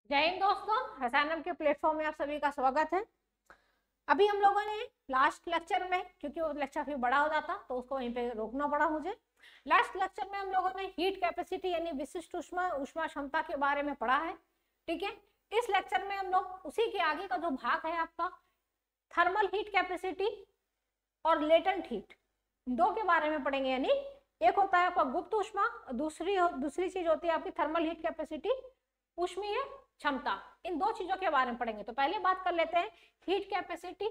जय हिंद दोस्तों, रसायनम के प्लेटफॉर्म में आप सभी का स्वागत है। अभी हम लोगों ने लास्ट लेक्चर में, क्योंकि वो लेक्चर फिर बड़ा हो जाता तो उसको वहीं पे रोकना पड़ा मुझे। लास्ट लेक्चर में हम लोगों ने हीट कैपेसिटी यानी विशिष्ट उष्मा क्षमता के बारे में पढ़ा है। ठीक है, इस लेक्चर में हम लोग उसी के आगे का जो भाग है आपका थर्मल हीट कैपेसिटी और लेटेंट हीट, दो के बारे में पढ़ेंगे। यानी एक होता है आपका गुप्त उष्मा, दूसरी चीज होती है आपकी थर्मल हीट कैपेसिटी, ऊष्मीय क्षमता। इन दो चीजों के बारे में पढ़ेंगे। तो पहले बात कर लेते हैं हीट कैपेसिटी।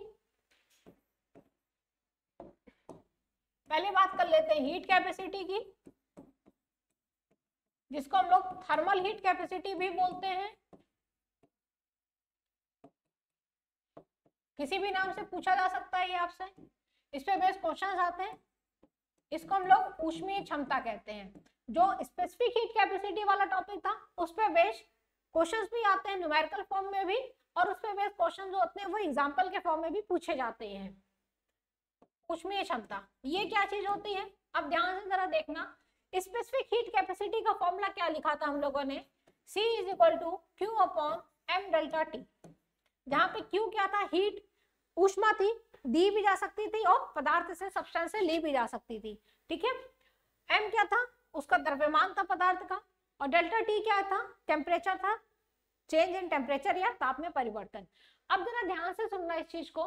हीट कैपेसिटी की, जिसको हम लोग थर्मल हीट कैपेसिटी भी बोलते हैं। किसी भी नाम से पूछा जा सकता है ये आपसे, इस पे बेस क्वेश्चन आते हैं। इसको हम लोग ऊष्मीय क्षमता कहते हैं। जो स्पेसिफिक हीट कैपेसिटी वाला टॉपिक था उस पे बेस क्वेश्चंस भी आते हैं न्यूमेरिकल फॉर्म में भी, और उस पे बेस क्वेश्चन जो होते हैं वो एग्जांपल के फॉर्म में भी पूछे जाते हैं। ऊष्मीय क्षमता ये क्या चीज होती है, अब ध्यान से जरा देखना। स्पेसिफिक हीट कैपेसिटी का फॉर्मूला क्या लिखा था हम लोगों ने, C = Q/m डेल्टा T, जहां पे Q क्या था, हीट ऊष्मा थी, दी भी जा सकती थी और पदार्थ से सब्सटेंस से ली भी जा सकती थी। ठीक है, M क्या था, उसका द्रव्यमान था पदार्थ का, और डेल्टा T क्या था, टेम्परेचर था, चेंज इन टेम्परेचर या ताप में परिवर्तन। अब जरा ध्यान से सुनना इस चीज को।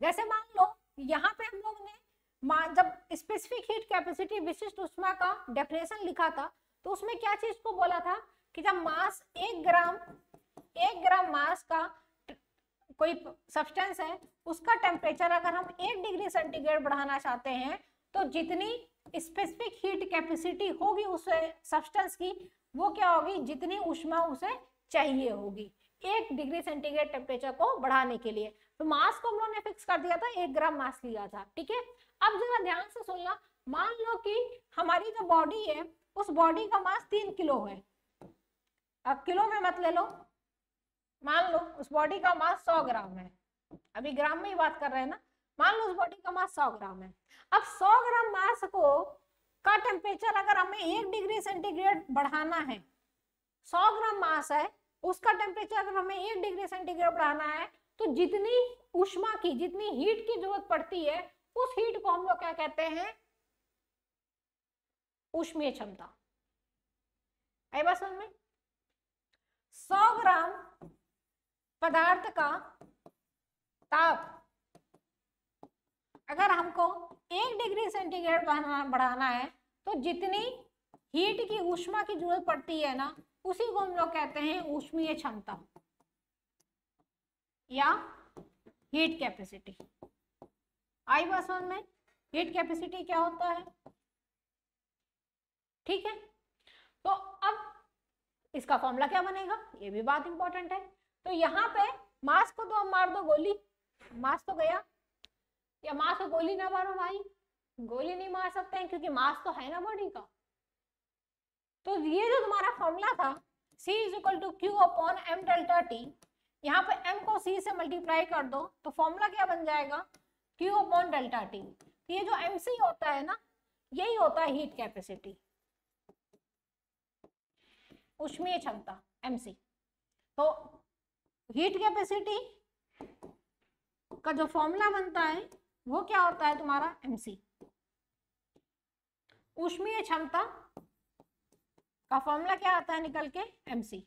जैसे मान लो यहाँ पे हम लोग ने जब स्पेसिफिक हीट कैपेसिटी विशिष्ट ऊष्मा का डेफिनेशन लिखा था तो उसमें क्या चीज को बोला था कि जब मास 1 ग्राम मास का कोई सब्सटेंस है, उसका टेम्परेचर अगर हम 1 डिग्री सेंटीग्रेड बढ़ाना चाहते हैं तो जितनी स्पेसिफिक हीट कैपेसिटी होगी उस सब्सटेंस की, वो क्या होगी, जितनी ऊष्मा उसे चाहिए होगी 1 डिग्री सेंटीग्रेड टेम्परेचर को बढ़ाने के लिए। तो मास को हम लोगों ने फिक्स कर दिया था, 1 ग्राम मास लिया था। ठीक है, अब जरा ध्यान से सुनना। मान लो कि हमारी जो बॉडी है उस बॉडी का मास 3 किलो है। अब किलो में मत ले लो, मान लो उस बॉडी का मास 100 ग्राम है। अभी ग्राम में ही बात कर रहे हैं ना। मान लो उस बॉडी का मास 100 ग्राम है। अब 100 ग्राम मास को का टेम्परेचर अगर हमें 1 डिग्री सेंटीग्रेड बढ़ाना है, 100 ग्राम मास है, उसका टेम्परेचर अगर हमें 1 डिग्री सेंटीग्रेड बढ़ाना है तो जितनी ऊष्मा की, जितनी हीट की जरूरत पड़ती है उस हीट को हम लोग क्या कहते हैं, ऊष्मीय क्षमता। आई बात समझ में? 100 ग्राम पदार्थ का ताप अगर हमको 1 डिग्री सेंटीग्रेड बढ़ाना है तो जितनी हीट की, ऊष्मा की जरूरत पड़ती है ना, उसी को हम लोग कहते हैं ऊष्मीय क्षमता या हीट कैपेसिटी। आई बात समझ में? हीट कैपेसिटी क्या होता है? ठीक है, तो अब इसका फॉर्मूला क्या बनेगा, ये भी बात इंपॉर्टेंट है। तो यहाँ पे मास को तो हम मार दो गोली, मास तो गया, या मास को गोली ना मारो भाई, गोली नहीं मार सकते हैं क्योंकि मास तो है ना बॉडी का। तो ये जो तुम्हारा फॉर्मूला था C = Q/m डेल्टा T, यहाँ पे m को C से मल्टीप्लाई कर दो तो फॉर्मूला क्या बन जाएगा, Q/डेल्टा T। ये जो mc होता है ना, यही होता है हीट कैपेसिटी, ऊष्मीय क्षमता mc। तो हीट कैपेसिटी का जो फॉर्मूला बनता है वो क्या होता है तुम्हारा, mc। ऊष्मीय क्षमता का फॉर्मूला क्या आता है निकल के, mc।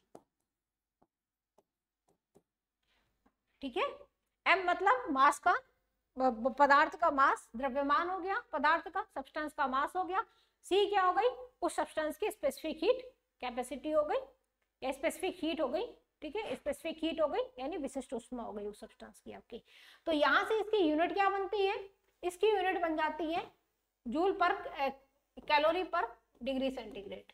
ठीक है, m मतलब मास का, पदार्थ का मास, द्रव्यमान हो गया पदार्थ का, सब्सटेंस का मास हो गया, c क्या हो गई, उस सब्सटेंस की स्पेसिफिक हीट कैपेसिटी हो गई या स्पेसिफिक हीट हो गई। ठीक है, स्पेसिफिक हीट हो गई यानी विशिष्ट ऊष्मा हो गई उस सब्सटेंस की आपकी। तो यहाँ से इसकी यूनिट क्या बनती है, इसकी यूनिट बन जाती है जूल पर कैलोरी पर डिग्री सेंटीग्रेड।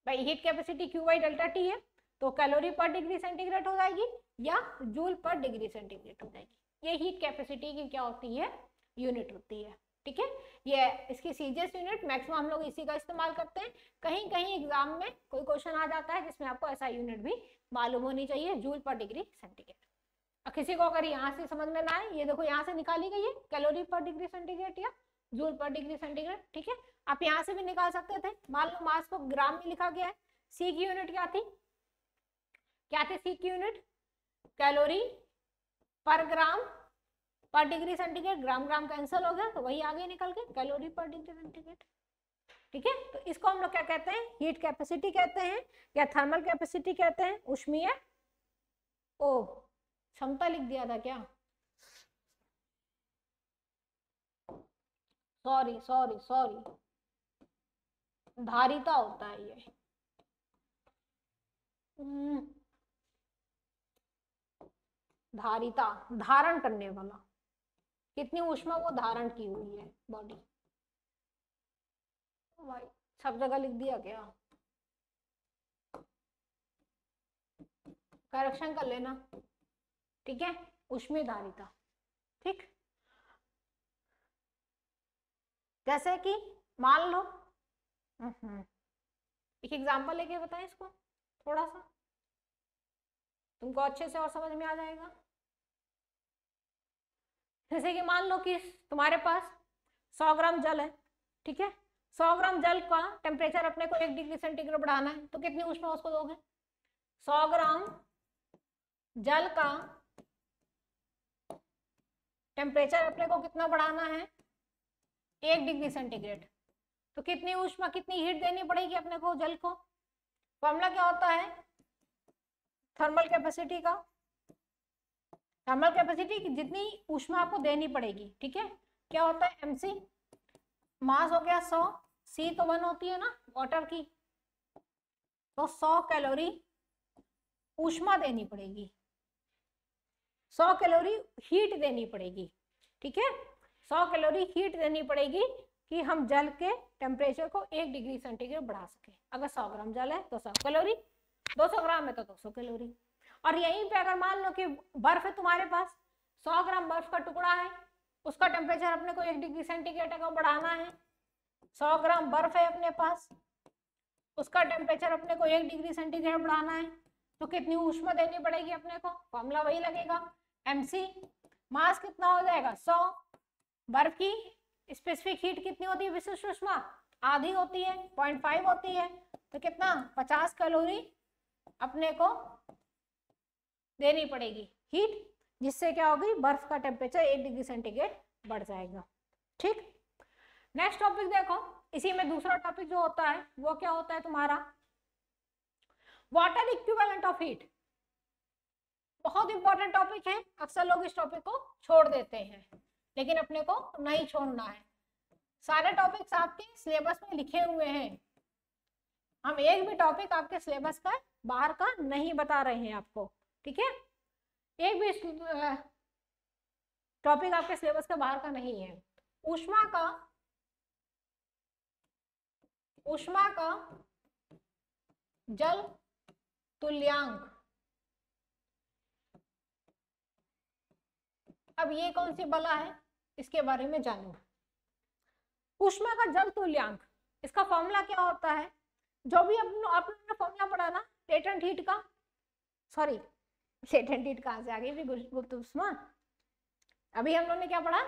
भाई हीट कैपेसिटी Q/डेल्टा T है तो कैलोरी पर डिग्री सेंटीग्रेड हो जाएगी या जूल पर डिग्री सेंटीग्रेड हो जाएगी। ये हीट कैपेसिटी की क्या होती है, यूनिट होती है। ठीक है, ये इसकी सीजीएस यूनिट मैक्सिमम हम लोग इसी का इस्तेमाल करते हैं। कहीं कहीं एग्जाम में कोई क्वेश्चन आ जाता है जिसमें आपको ऐसा यूनिट भी मालूम होनी चाहिए, जूल पर डिग्री सेंटीग्रेड। और किसी को अगर यहाँ से समझ में ना आए, ये देखो यहाँ से निकाली गई है कैलोरी पर डिग्री सेंटीग्रेड या जूल पर डिग्री सेंटीग्रेड। ठीक है, आप यहाँ से भी निकाल सकते थे। मान लो मास को ग्राम में लिखा गया है, C की यूनिट क्या थी, क्या थी सी की यूनिट? कैलोरी पर ग्राम पर डिग्री सेंटीग्रेड। ग्राम ग्राम कैंसिल हो गया तो वही आगे निकल के कैलोरी पर डिग्री सेंटीग्रेड। ठीक है, तो इसको हम लोग क्या कहते हैं? हीट कैपेसिटी कहते हैं या थर्मल कैपेसिटी कहते हैं, ऊष्मीय ओ क्षमता लिख दिया था क्या? सॉरी सॉरी सॉरी, धारिता होता है ये। धारिता, धारण करने वाला, कितनी ऊष्मा वो धारण की हुई है बॉडी। भाई सब जगह लिख दिया क्या? करेक्शन कर लेना, ठीक है। ऊष्मीय धारिता, ठीक। जैसे कि मान लो एक एग्जांपल लेके बताएं इसको, थोड़ा सा तुमको अच्छे से और समझ में आ जाएगा। जैसे कि मान लो कि तुम्हारे पास 100 ग्राम जल है, ठीक है। 100 ग्राम जल का टेम्परेचर अपने को 1 डिग्री सेंटीग्रेड बढ़ाना है, तो कितनी ऊष्मा उसको दोगे? 100 ग्राम जल का टेम्परेचर अपने को कितना बढ़ाना है? 1 डिग्री सेंटीग्रेड। तो कितनी ऊष्मा, कितनी हीट देनी पड़ेगी अपने को जल को? फॉर्मूला क्या होता है थर्मल कैपेसिटी का? थर्मल कैपेसिटी की जितनी ऊष्मा आपको देनी पड़ेगी, ठीक है, क्या होता है? mc, मास हो गया 100, c तो 1 होती है ना वाटर की, तो 100 कैलोरी ऊष्मा देनी पड़ेगी, 100 कैलोरी हीट देनी पड़ेगी, ठीक है। 100 कैलोरी हीट देनी पड़ेगी कि हम जल के टेम्परेचर को 1 डिग्री सेंटीग्रेड बढ़ा सके। अगर 100 ग्राम जल है तो 100 कैलोरी, 200 ग्राम है तो 200 कैलोरी। और यहीं पे अगर मान लो कि बर्फ है तुम्हारे पास, 100 ग्राम बर्फ का टुकड़ा है, उसका टेम्परेचर अपने को 1 डिग्री सेंटीग्रेड का बढ़ाना है। 100 ग्राम बर्फ है अपने पास, उसका टेम्परेचर अपने को 1 डिग्री सेंटीग्रेड बढ़ाना है, तो कितनी ऊष्मा देनी पड़ेगी अपने को? फॉर्मूला वही लगेगा, mc, मास कितना हो जाएगा 100, बर्फ की स्पेसिफिक हीट कितनी होती है? विशिष्ट ऊष्मा आधी होती है, 0.5 होती है, तो कितना 50 कैलोरी अपने को देनी पड़ेगी हीट, जिससे क्या होगी? बर्फ का टेम्परेचर 1 डिग्री सेंटीग्रेड बढ़ जाएगा, ठीक। नेक्स्ट टॉपिक देखो, इसी में दूसरा टॉपिक जो होता है वो क्या होता है तुम्हारा? Water equivalent of heat. बहुत इंपॉर्टेंट टॉपिक है, अक्सर लोग इस टॉपिक को छोड़ देते हैं, लेकिन अपने को नहीं छोड़ना है। सारे टॉपिक्स आपके सिलेबस में लिखे हुए हैं, हम एक भी टॉपिक आपके सिलेबस का बाहर का नहीं बता रहे हैं आपको, ठीक है। एक भी टॉपिक आपके सिलेबस का बाहर का नहीं है। ऊष्मा का जल तुल्यांक, अब ये कौन सी बला है, इसके बारे में जानो। ऊष्मा का जल तुल्यांक, इसका फॉर्मूला क्या होता है? जो भी आपने फॉर्मूला पढ़ा ना लेटेंट हीट का, सॉरी लेटेंट हीट कहां से आ गई? गुप्त ऊष्मा। अभी हम लोगों ने क्या पढ़ा?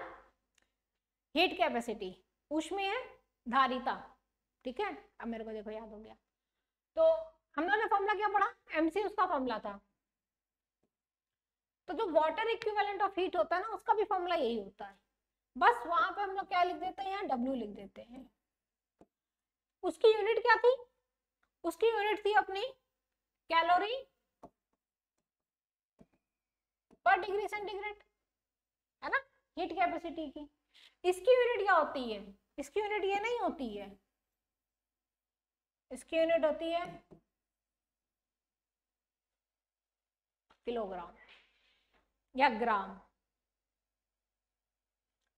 हीट कैपेसिटी, ऊष्मीय धारिता, ठीक है। अब मेरे को देखो याद हो गया। तो हम लोगों ने फॉर्मूला क्या पढ़ा? mc उसका फॉर्मूला था। तो जो वाटर इक्विवेलेंट ऑफ हीट होता है ना, उसका भी फॉर्मूला यही होता है, बस वहां पे हम लोग क्या लिख देते हैं? W लिख देते हैं। उसकी यूनिट क्या थी? उसकी यूनिट थी अपनी कैलोरी पर डिग्री सेंटीग्रेड, है ना, हीट कैपेसिटी की। इसकी यूनिट क्या होती है? इसकी यूनिट ये नहीं होती है, इसकी यूनिट होती है किलोग्राम या ग्राम,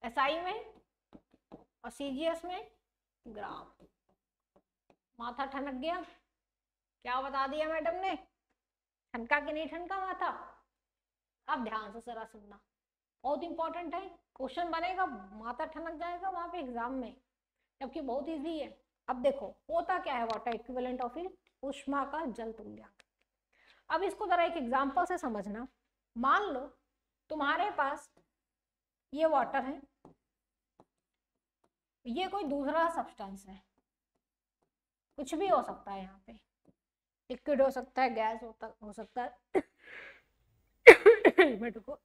एसआई में और सीजीएस में ग्राम। माथा ठनक गया? क्या बता दिया मैडम ने? ठनका कि नहीं ठनका माथा? अब ध्यान से जरा सुनना, बहुत इंपॉर्टेंट है। क्वेश्चन बनेगा, माथा ठनक जाएगा वहां पे एग्जाम में, जबकि बहुत इजी है। अब देखो होता क्या है वाटर इक्विवेलेंट ऑफ हीट, ऊष्मा का जल तुल्यांक। अब इसको जरा एक एग्जांपल से समझना। मान लो तुम्हारे पास ये वाटर है, ये कोई दूसरा सब्सटेंस है, कुछ भी हो सकता है यहाँ पे, लिक्विड हो सकता है, गैस हो सकता है। मेरे को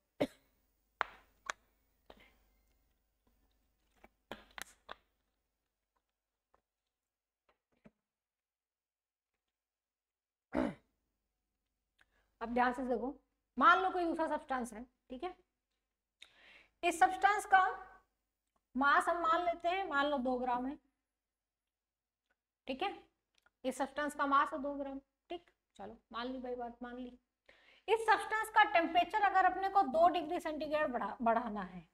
अब ध्यान से देखो, मान लो कोई दूसरा सब्सटेंस है, ठीक है, इस सब्सटेंस का मास हम मान लेते हैं, मान लो 2 ग्राम है, ठीक है, इस सब्सटेंस का मास है 2 ग्राम, ठीक, चलो मान ली भाई, बात मान ली। इस सब्सटेंस का टेम्परेचर अगर अपने को 2 डिग्री सेंटीग्रेड बढ़ाना है,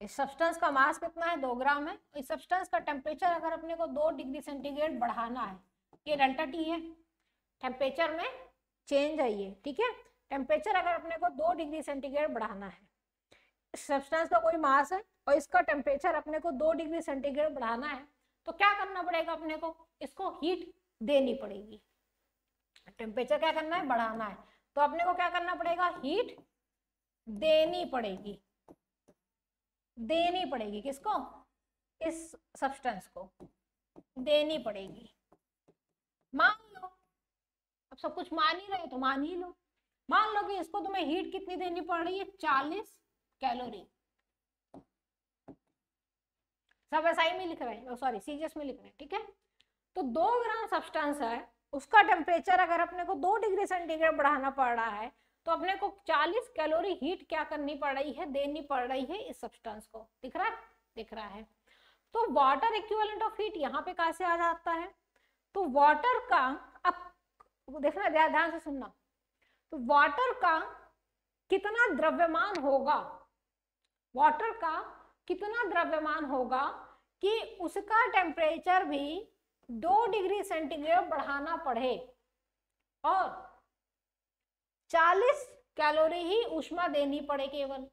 इस सब्सटेंस का मास कितना है, 2 ग्राम है, इस सब्सटेंस का टेम्परेचर अगर अपने को 2 डिग्री सेंटीग्रेड बढ़ाना है, ये डेल्टा टी है, टेम्परेचर में चेंज है ये, ठीक है, टेम्परेचर अगर अपने को 2 डिग्री सेंटीग्रेड बढ़ाना है, सब्सटेंस का कोई मास है और इसका टेम्परेचर अपने को 2 डिग्री सेंटीग्रेड बढ़ाना है, तो क्या करना पड़ेगा अपने को, इसको हीट देनी पड़ेगी। टेम्परेचर क्या करना है, बढ़ाना है, तो अपने को क्या करना पड़ेगा, हीट देनी पड़ेगी, देनी पड़ेगी, किसको, इस सब्सटेंस को देनी पड़ेगी। मान लो, अब सब कुछ मान ही रहे तो मान ही लो, मान लो कि इसको तुम्हें हीट कितनी देनी पड़ रही है, 40 कैलोरी, सब एसआई में लिख रहे हैं, सॉरी सीजीएस में लिख रहे हैं, ठीक है, तो 2 ग्राम सब्सटेंस है, उसका टेम्परेचर अगर अपने को 2 डिग्री सेंटीग्रेड बढ़ाना पड़ रहा है, तो अपने को 40 कैलोरी हीट क्या करनी पड़ रही है, देनी पड़ रही है इस सब्सटेंस को, दिख रहा है, दिख रहा है। तो वाटर इक्विवेलेंट ऑफ हीट यहाँ पे कहाँ से आ जाता है, तो वाटर का, अब देखना ध्यान से सुनना, तो वाटर का कितना द्रव्यमान होगा, वाटर का कितना द्रव्यमान होगा कि उसका टेम्परेचर भी 2 डिग्री सेंटीग्रेड बढ़ाना पड़े और 40 कैलोरी ही ऊष्मा देनी पड़े केवल,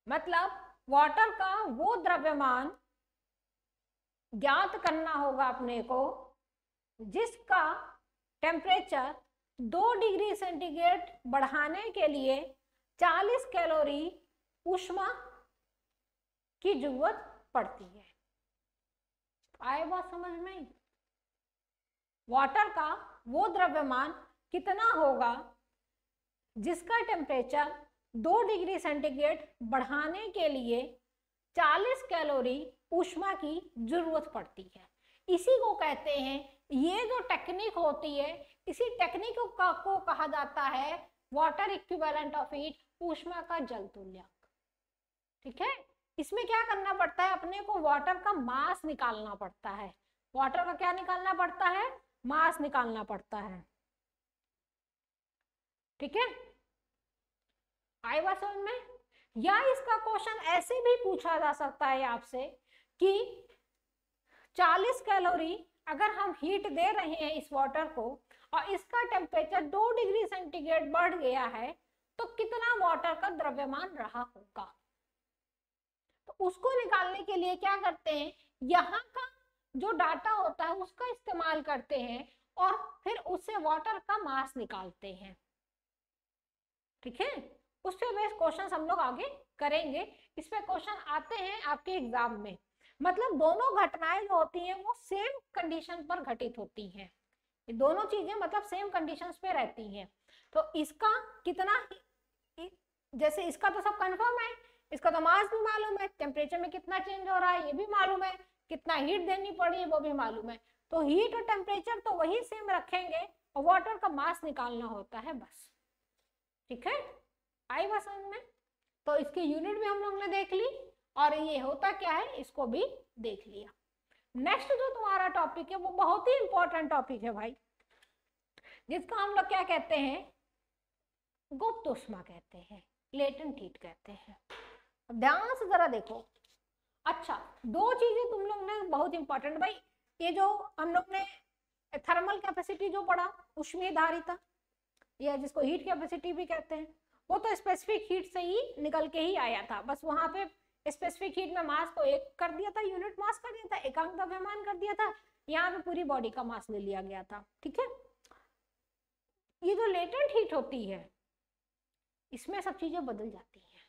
मतलब वाटर का वो द्रव्यमान ज्ञात करना होगा अपने को जिसका टेम्परेचर 2 डिग्री सेंटीग्रेड बढ़ाने के लिए 40 कैलोरी ऊष्मा की जरूरत पड़ती है। आए बात समझ में, वाटर का वो द्रव्यमान कितना होगा जिसका टेम्परेचर 2 डिग्री सेंटीग्रेड बढ़ाने के लिए 40 कैलोरी ऊष्मा की जरूरत पड़ती है। इसी को कहते हैं, ये जो टेक्निक होती है, इसी टेक्निक को कहा जाता है वाटर इक्विवेलेंट ऑफ हीट, ऊष्मा का जल तुल्यक, ठीक है। इसमें क्या करना पड़ता है, अपने को वाटर का मास निकालना पड़ता है, वाटर का क्या निकालना पड़ता है, मास निकालना पड़ता है, ठीक है, आई बात समझ में। या इसका क्वेश्चन ऐसे भी पूछा जा सकता है आपसे कि 40 कैलोरी अगर हम हीट दे रहे हैं इस वाटर को और इसका टेम्परेचर 2 डिग्री सेंटीग्रेड बढ़ गया है, तो कितना वाटर का द्रव्यमान रहा होगा, तो उसको निकालने के लिए क्या करते हैं, यहाँ का जो डाटा होता है उसका इस्तेमाल करते हैं और फिर उससे वाटर का मास निकालते हैं, ठीक है। उस पे बेस्ड क्वेश्चन हम लोग आगे करेंगे, इस पे क्वेश्चन आते हैं आपके एग्जाम में, मतलब दोनों घटनाएं जो होती हैं वो सेम कंडीशन पर घटित होती हैं, ये दोनों चीजें मतलब सेम कंडीशंस पे रहती हैं। तो इसका कितना, जैसे इसका तो सब कंफर्म है, इसका तो मास भी मालूम है, टेम्परेचर में कितना चेंज हो रहा है ये भी मालूम है, कितना हीट देनी पड़ी है वो भी मालूम है, तो हीट और टेम्परेचर तो वही सेम रखेंगे और वाटर का मास निकालना होता है बस, ठीक है, आई बात समझ में। तो इसकी यूनिट भी हम लोग ने देख ली और ये होता क्या है इसको भी देख लिया। नेक्स्ट जो तुम्हारा टॉपिक है वो बहुत ही इंपॉर्टेंट टॉपिक है भाई, जिसका हम लोग क्या कहते हैं, गुप्त ऊष्मा कहते हैं, लेटेंट हीट कहते हैं। अब ध्यान से जरा देखो, अच्छा 2 चीजें तुम लोग ने बहुत इंपॉर्टेंट भाई, ये जो हम लोग ने थर्मल कैपेसिटी जो पढ़ा, ऊष्मीय धारिता, या जिसको हीट कैपेसिटी भी कहते हैं, वो तो स्पेसिफिक हीट से ही निकल के ही आया था, बस वहां पे स्पेसिफिक हीट में मास को 1 कर दिया था, यूनिट मास कर दिया था, एकांक द्रव्यमान कर दिया था, यहाँ पे पूरी बॉडी का मास ले लिया गया था, ठीक है। ये जो लेटेंट हीट होती है इसमें सब चीजें बदल जाती हैं,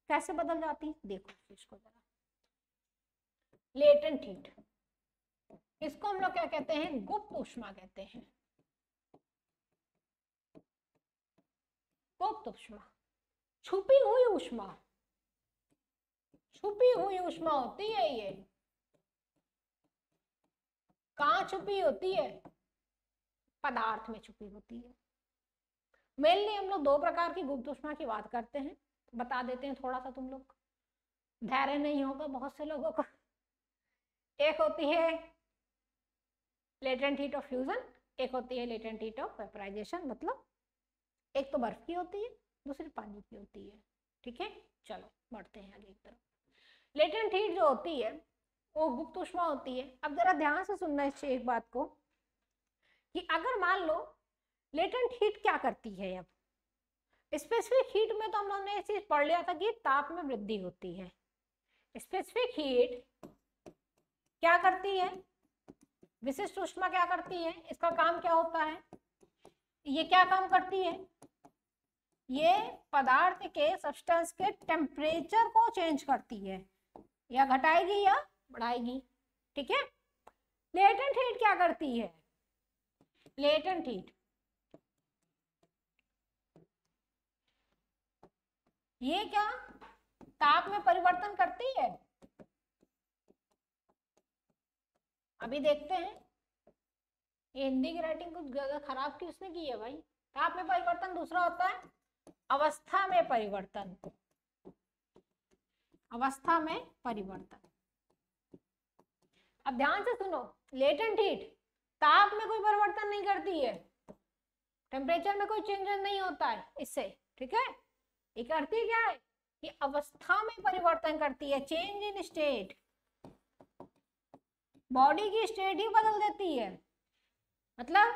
कैसे बदल जाती, देखो इसको जरा, लेटेंट हीट, इसको हम लोग क्या कहते हैं, गुप्त ऊष्मा कहते हैं। गुप्त ऊष्मा, छुपी हुई ऊष्मा, छुपी हुई ऊष्मा होती है ये। कहाँ छुपी होती है, पदार्थ में छुपी होती है। मेनली हम लोग दो प्रकार की गुप्त ऊष्मा की बात करते हैं, बता देते हैं थोड़ा सा, तुम लोग धैर्य नहीं होगा बहुत से लोगों को। एक होती है लेटेंट हीट ऑफ फ्यूजन, एक होती है लेटेंट हीट ऑफ वेपराइजेशन। मतलब एक तो बर्फ की होती है, दूसरी पानी की होती है। ठीक है, चलो बढ़ते हैं आगे की तरफ। लेटेंट हीट जो होती है वो गुप्त ऊष्मा होती है। अब जरा ध्यान से सुनना इस एक बात को, कि अगर मान लो लेटेंट हीट क्या करती है, अब स्पेसिफिक हीट में तो हम लोगों ने ये चीज पढ़ लिया था कि ताप में वृद्धि होती है। स्पेसिफिक हीट क्या करती है, विशिष्ट ऊष्मा क्या करती है, इसका काम क्या होता है, ये क्या काम करती है, ये पदार्थ के सब्सटेंस के टेम्परेचर को चेंज करती है, या घटाएगी या बढ़ाएगी। ठीक है, लेटेंट हीट क्या करती है, लेटेंट हीट ये क्या ताप में परिवर्तन करती है। अभी देखते हैं, ये हिंदी की राइटिंग कुछ ज्यादा खराब किसने की है भाई। ताप में परिवर्तन दूसरा होता है अवस्था में परिवर्तन, अवस्था में परिवर्तन। अब ध्यान से सुनो, लेटेंट हीट ताप में कोई परिवर्तन नहीं करती है, टेम्परेचर में कोई चेंज नहीं होता है इससे। ठीक है, ये करती क्या है कि अवस्था में परिवर्तन करती है, चेंज इन स्टेट, बॉडी की स्टेट ही बदल देती है। मतलब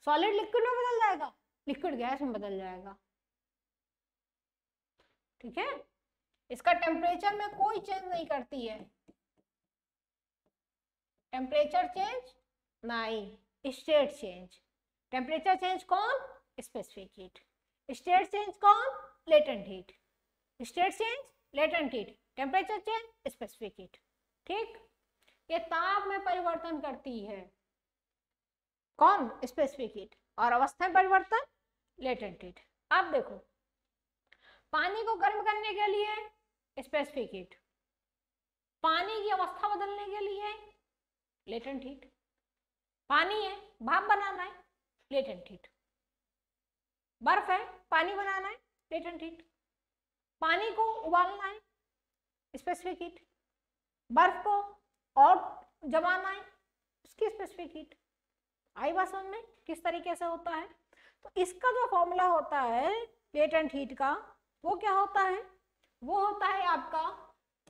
सॉलिड लिक्विड में बदल जाएगा, लिक्विड गैस में बदल जाएगा। ठीक है, इसका टेम्परेचर में कोई चेंज नहीं करती है, टेम्परेचर चेंज नहीं, स्टेट चेंज। टेम्परेचर चेंज कौन, स्पेसिफिक हीट, स्टेट चेंज कौन, latent heat. State change latent heat, temperature change specific heat. ठीक, ये ताप में परिवर्तन करती है कौन, स्पेसिफिक हीट, और अवस्था में परिवर्तन लेटेंट हीट। अब देखो, पानी को गर्म करने के लिए स्पेसिफिक हीट, पानी की अवस्था बदलने के लिए लेटेंट हीट, पानी है भाप बनाना है लेटेंट हीट, बर्फ है पानी बनाना है लेटेंट हीट, पानी को उबालना है स्पेसिफिक हीट, बर्फ को और जमाना है उसकी स्पेसिफिक हीट। आई बात समझ में किस तरीके से होता है। तो इसका जो फॉर्मूला होता है लेटेंट हीट का, वो क्या होता है, वो होता है आपका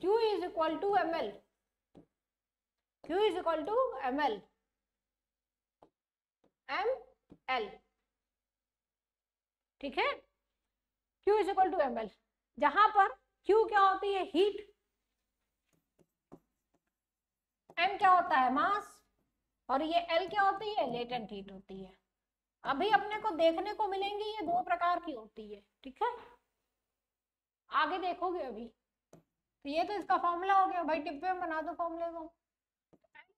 Q is equal to ml, Q is equal to ml, ml। ठीक है, Q is equal to ml, जहां पर Q क्या होती है, हीट, M क्या होता है, मास, और ये L क्या होती है, लेटेंट हीट होती है। अभी अपने को देखने को मिलेंगी ये दो प्रकार की होती है। ठीक है, आगे देखोगे अभी। तो ये तो इसका फॉर्मूला हो गया भाई, टिप्पे में बना दो फॉर्मूले को,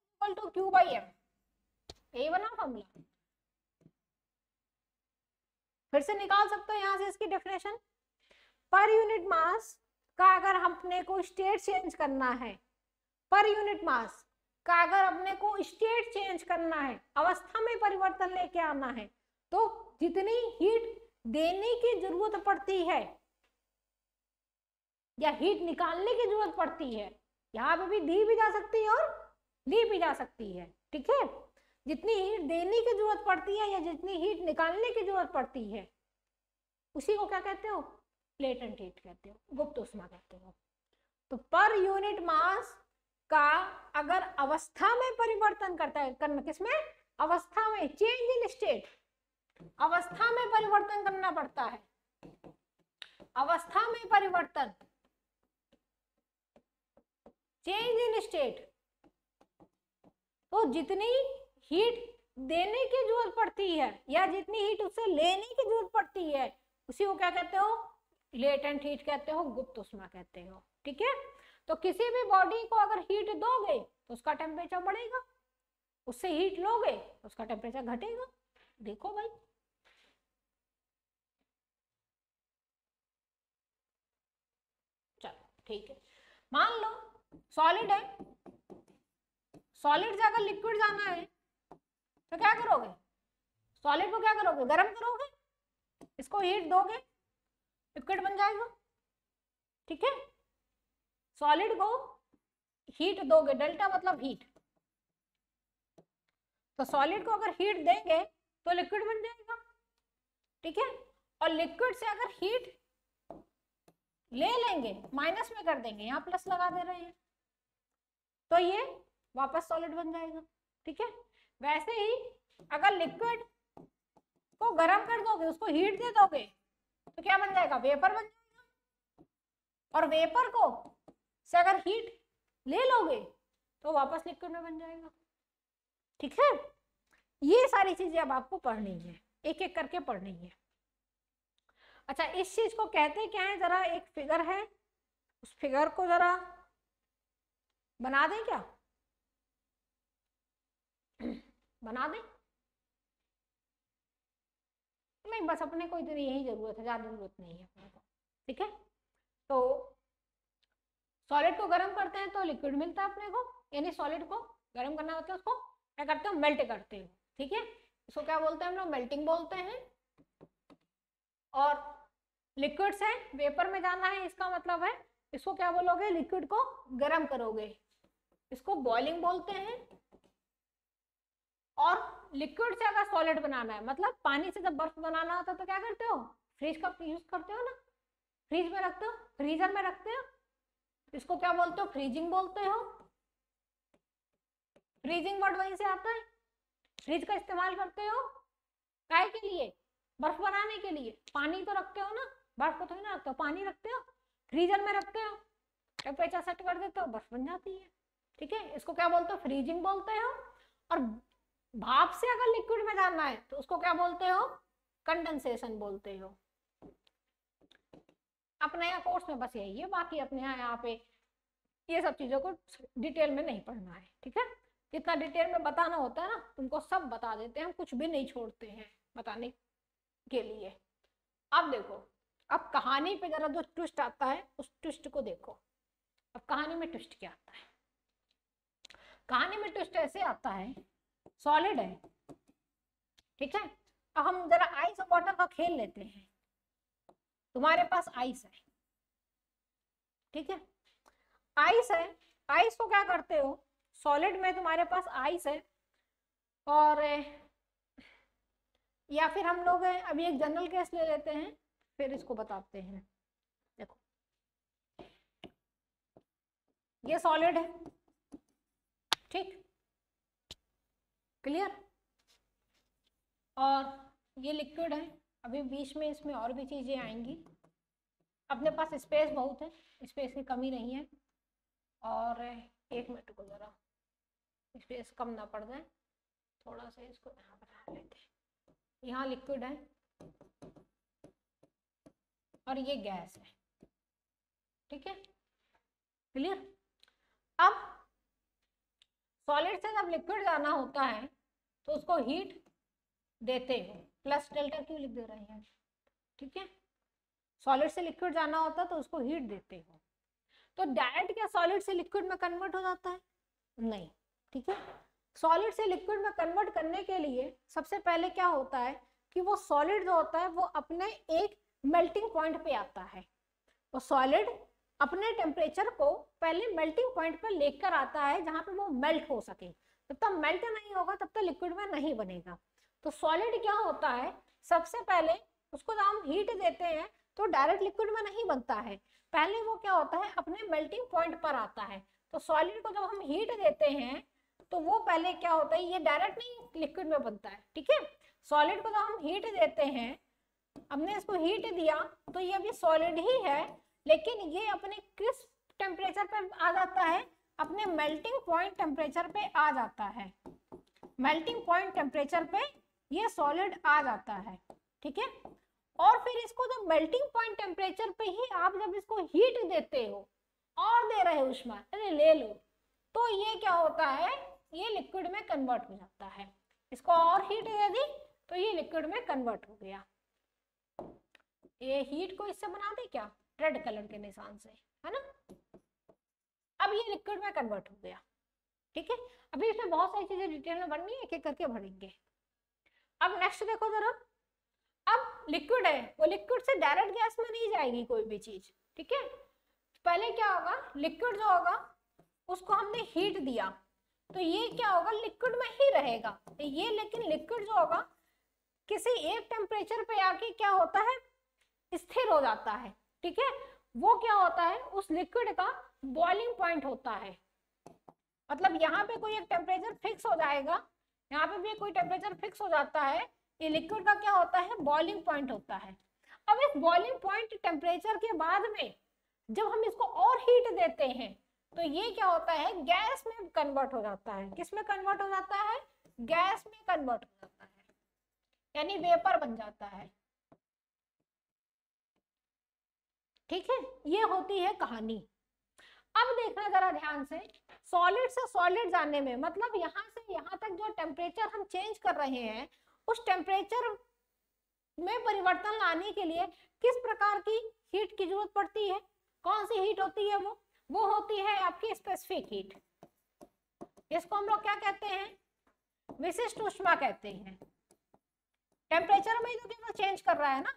equal to Q by M, यही बना फॉर्मूला। फिर से निकाल सकते हो यहाँ से इसकी डेफिनेशन। पर यूनिट मास का अगर अपने को स्टेट चेंज करना है, पर यूनिट मास का अगर अपने को स्टेट चेंज करना है, अवस्था में परिवर्तन लेके आना है, तो जितनी हीट देने की जरूरत पड़ती है या हीट निकालने की जरूरत पड़ती है, यहाँ पे भी दी भी जा सकती है और ली भी जा सकती है। ठीक है, जितनी हीट देने की जरूरत पड़ती है या जितनी हीट निकालने की जरूरत पड़ती है, उसी को क्या कहते हो, लेटेंट हीट कहते हो, गुप्त ऊष्मा कहते हो। तो पर यूनिट मास का अगर अवस्था में परिवर्तन करता है, करना किसमें, अवस्था में, चेंज इन स्टेट, अवस्था में परिवर्तन करना पड़ता है, अवस्था में परिवर्तन, चेंज इन स्टेट, तो जितनी हीट देने की जरूरत पड़ती है या जितनी हीट उससे लेने की जरूरत पड़ती है, उसी को क्या कहते हो, लेटेंट हीट कहते हो, गुप्त ऊष्मा कहते हो। ठीक है, तो किसी भी बॉडी को अगर हीट दोगे तो उसका टेम्परेचर बढ़ेगा, उससे हीट लोगे उसका टेम्परेचर घटेगा। देखो भाई, चलो ठीक है, मान लो सॉलिड है, सॉलिड से अगर लिक्विड जाना है तो क्या करोगे, सॉलिड को क्या करोगे, गर्म करोगे, इसको हीट दोगे, लिक्विड बन जाएगा। ठीक है, सॉलिड को हीट दोगे, डेल्टा मतलब हीट, तो सॉलिड को अगर हीट देंगे तो लिक्विड बन जाएगा। ठीक है, और लिक्विड से अगर हीट ले लेंगे, माइनस में कर देंगे, यहाँ प्लस लगा दे रहे हैं, तो ये वापस सॉलिड बन जाएगा। ठीक है, वैसे ही अगर लिक्विड को गर्म कर दोगे, उसको हीट दे दोगे, तो क्या बन जाएगा, वेपर बन जाएगा। और वेपर को से अगर हीट ले लोगे तो वापस लिक्विड में बन जाएगा। ठीक है, ये सारी चीजें अब आपको पढ़नी है, एक एक करके पढ़नी है। अच्छा, इस चीज को कहते क्या है, जरा एक फिगर है, उस फिगर को जरा बना दें क्या, बना दें? नहीं, बस अपने को इतनी यही जरूरत है, ज्यादा जरूरत नहीं है अपने को। ठीक है, तो सॉलिड को गर्म करते हैं तो लिक्विड मिलता है अपने को, यानी सॉलिड को गर्म करना मतलब उसको क्या करते हो, मेल्ट करते हो। ठीक है, इसको क्या बोलते हैं हम लोग, मेल्टिंग बोलते हैं। और लिक्विड से वेपर में जाना है, इसका मतलब है इसको क्या बोलोगे, लिक्विड को गर्म करोगे, इसको बॉइलिंग बोलते हैं। और लिक्विड से अगर सॉलिड बनाना है, मतलब पानी से जब बर्फ बनाना होता है तो क्या करते हो, फ्रीज का यूज करते हो ना, फ्रीज में रखते हो, फ्रीजर में रखते हो, इसको क्या बोलते हो, फ्रीजिंग बोलते हो। फ्रीजिंग वर्ड वहीं से आता है, फ्रिज का इस्तेमाल करते हो काय के लिए, बर्फ बनाने के लिए। पानी तो रखते हो ना, बर्फ को थोड़ी ना रखते हो, पानी रखते हो, फ्रीजर में रखते हो, टेम्परेचर सेट कर देते हो, बर्फ बन जाती है। ठीक है, इसको क्या बोलते हो, फ्रीजिंग बोलते हो। और भाप से अगर लिक्विड में जाना है तो उसको क्या बोलते हो, कंडेंसेशन बोलते हो। अपने यहाँ कोर्स में बस यही है, बाकी अपने यहाँ पे ये सब चीजों को डिटेल में नहीं पढ़ना है। ठीक है, जितना डिटेल में बताना होता है ना, तुमको सब बता देते हैं, हम कुछ भी नहीं छोड़ते हैं बताने के लिए। अब देखो, अब कहानी पे जरा जो ट्विस्ट आता है उस ट्विस्ट को देखो। अब कहानी में ट्विस्ट क्या आता है, कहानी में ट्विस्ट ऐसे आता है, सॉलिड है, ठीक है, अब हम जरा आइस और वाटर का खेल लेते हैं। तुम्हारे पास आइस है, ठीक है, आइस है, आइस को क्या करते हो, सॉलिड में तुम्हारे पास आइस है, और या फिर हम लोग अभी एक जनरल केस ले लेते हैं, फिर इसको बताते हैं। देखो, ये सॉलिड है, ठीक, क्लियर, और ये लिक्विड है। अभी बीच में इसमें और भी चीजें आएंगी, अपने पास स्पेस बहुत है, स्पेस की कमी नहीं है। और एक मिनट को जरा स्पेस कम ना पड़ जाए, थोड़ा सा इसको यहाँ बना लेते हैं। यहाँ लिक्विड है और ये गैस है, ठीक है, क्लियर। अब सॉलिड से जब लिक्विड जाना होता है तो उसको हीट देते हो, प्लस डेल्टा क्यों लिख दे रहे हैं, ठीक है, सॉलिड से लिक्विड जाना होता है तो उसको हीट देते हो। तो डायरेक्ट क्या सॉलिड से लिक्विड में कन्वर्ट हो जाता है, नहीं, ठीक है, सॉलिड से लिक्विड में कन्वर्ट करने के लिए सबसे पहले क्या होता है कि वो सॉलिड जो होता है वो अपने एक मेल्टिंग पॉइंट पे आता है। वो सॉलिड अपने टेम्परेचर को पहले मेल्टिंग पॉइंट पर लेकर आता है जहां पे वो मेल्ट हो सके। जब तक मेल्ट नहीं होगा तब तक लिक्विड में नहीं बनेगा। तो सॉलिड क्या होता है, सबसे पहले उसको जब हम हीट देते हैं तो डायरेक्ट लिक्विड में नहीं बनता है, पहले वो क्या होता है अपने मेल्टिंग पॉइंट पर आता है। तो सॉलिड को जब हम हीट देते हैं तो वो पहले क्या होता है, ये डायरेक्ट नहीं लिक्विड में बनता है, ठीक है। सॉलिड को जब हम हीट देते हैं, हमने इसको हीट दिया तो ये अभी सॉलिड ही है, लेकिन ये अपने क्रिस्प टेम्परेचर पर आ जाता है, अपने मेल्टिंग पॉइंट टेम्परेचर पे आ जाता है, मेल्टिंग पॉइंट टेम्परेचर पे ये सॉलिड आ जाता है, ठीक है। और फिर इसको जब मेल्टिंग पॉइंट टेम्परेचर पे ही आप जब इसको हीट देते हो और दे रहे हो उष्मा, अरे ले लो, तो ये क्या होता है ये लिक्विड में कन्वर्ट हो जाता है। इसको और हीट दे दी तो ये लिक्विड में कन्वर्ट हो गया। ये हीट को इससे बना दे क्या, रेड कलर के निशान से, है ना। अब ये लिक्विड में कन्वर्ट हो गया, ठीक है। अभी इसमें बहुत सारी चीजें डिटेल में बननी है, एक एक करके भरेंगे। अब नेक्स्ट देखो जरा, अब लिक्विड है, वो लिक्विड से डायरेक्ट गैस में नहीं जाएगी कोई भी चीज, ठीक है। पहले क्या होगा, लिक्विड जो होगा उसको हमने हीट दिया तो ये क्या होगा, लिक्विड में ही रहेगा ये, लेकिन लिक्विड जो होगा किसी एक टेम्परेचर पे आके क्या होता है, स्थिर हो जाता है, ठीक है। वो क्या होता है, उस लिक्विड का बॉइलिंग पॉइंट होता है। मतलब यहाँ पे कोई एक टेम्परेचर फिक्स हो जाएगा, यहाँ पे भी कोई टेम्परेचर फिक्स हो जाता है, ये लिक्विड का क्या होता है, बॉइलिंग पॉइंट होता है। अब इस बॉइलिंग पॉइंट टेम्परेचर के बाद में जब हम इसको और हीट देते हैं तो ये क्या होता है, गैस में कन्वर्ट हो जाता है। किस में कन्वर्ट हो जाता है, गैस में कन्वर्ट हो जाता है, यानी वेपर बन जाता है, ठीक है। ये होती है कहानी। अब देखना जरा ध्यान से सॉलिड जाने में, मतलब यहाँ से यहाँ तक जो टेम्परेचर हम चेंज कर रहे हैं उस टेम्परेचर में परिवर्तन लाने के लिए किस प्रकार की हीट की जरूरत पड़ती है। कौन सी हीट होती है, वो होती है आपकी स्पेसिफिक हीट। इसको हम लोग क्या कहते हैं, विशिष्ट ऊष्मा कहते हैं। टेम्परेचर में ही तो केवल चेंज कर रहा है ना,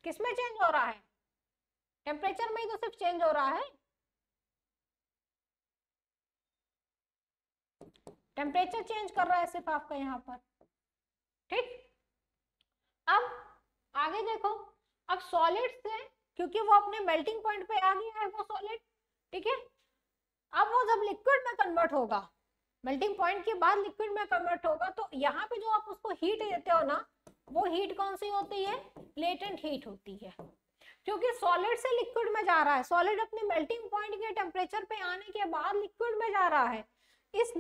किस में चेंज हो रहा है, टेम्परेचर में ही तो सिर्फ चेंज हो रहा है, टेम्परेचर चेंज कर रहा है सिर्फ आपका यहाँ पर, ठीक। अब आगे देखो, अब सॉलिड से, क्योंकि वो अपने मेल्टिंग पॉइंट पे आ गया है वो सॉलिड, ठीक है। अब वो जब लिक्विड में कन्वर्ट होगा, मेल्टिंग पॉइंट के बाद लिक्विड में कन्वर्ट होगा, तो यहाँ पे जो आप उसको हीट देते हो ना, वो हीट कौन सी होती है, लेटेंट हीट होती है। क्योंकि सॉलिड से लिक्विड में जा रहा है, सॉलिड अपने मेल्टिंग पॉइंट के टेम्परेचर पे आने के बाद लिक्विड में जा रहा है, इस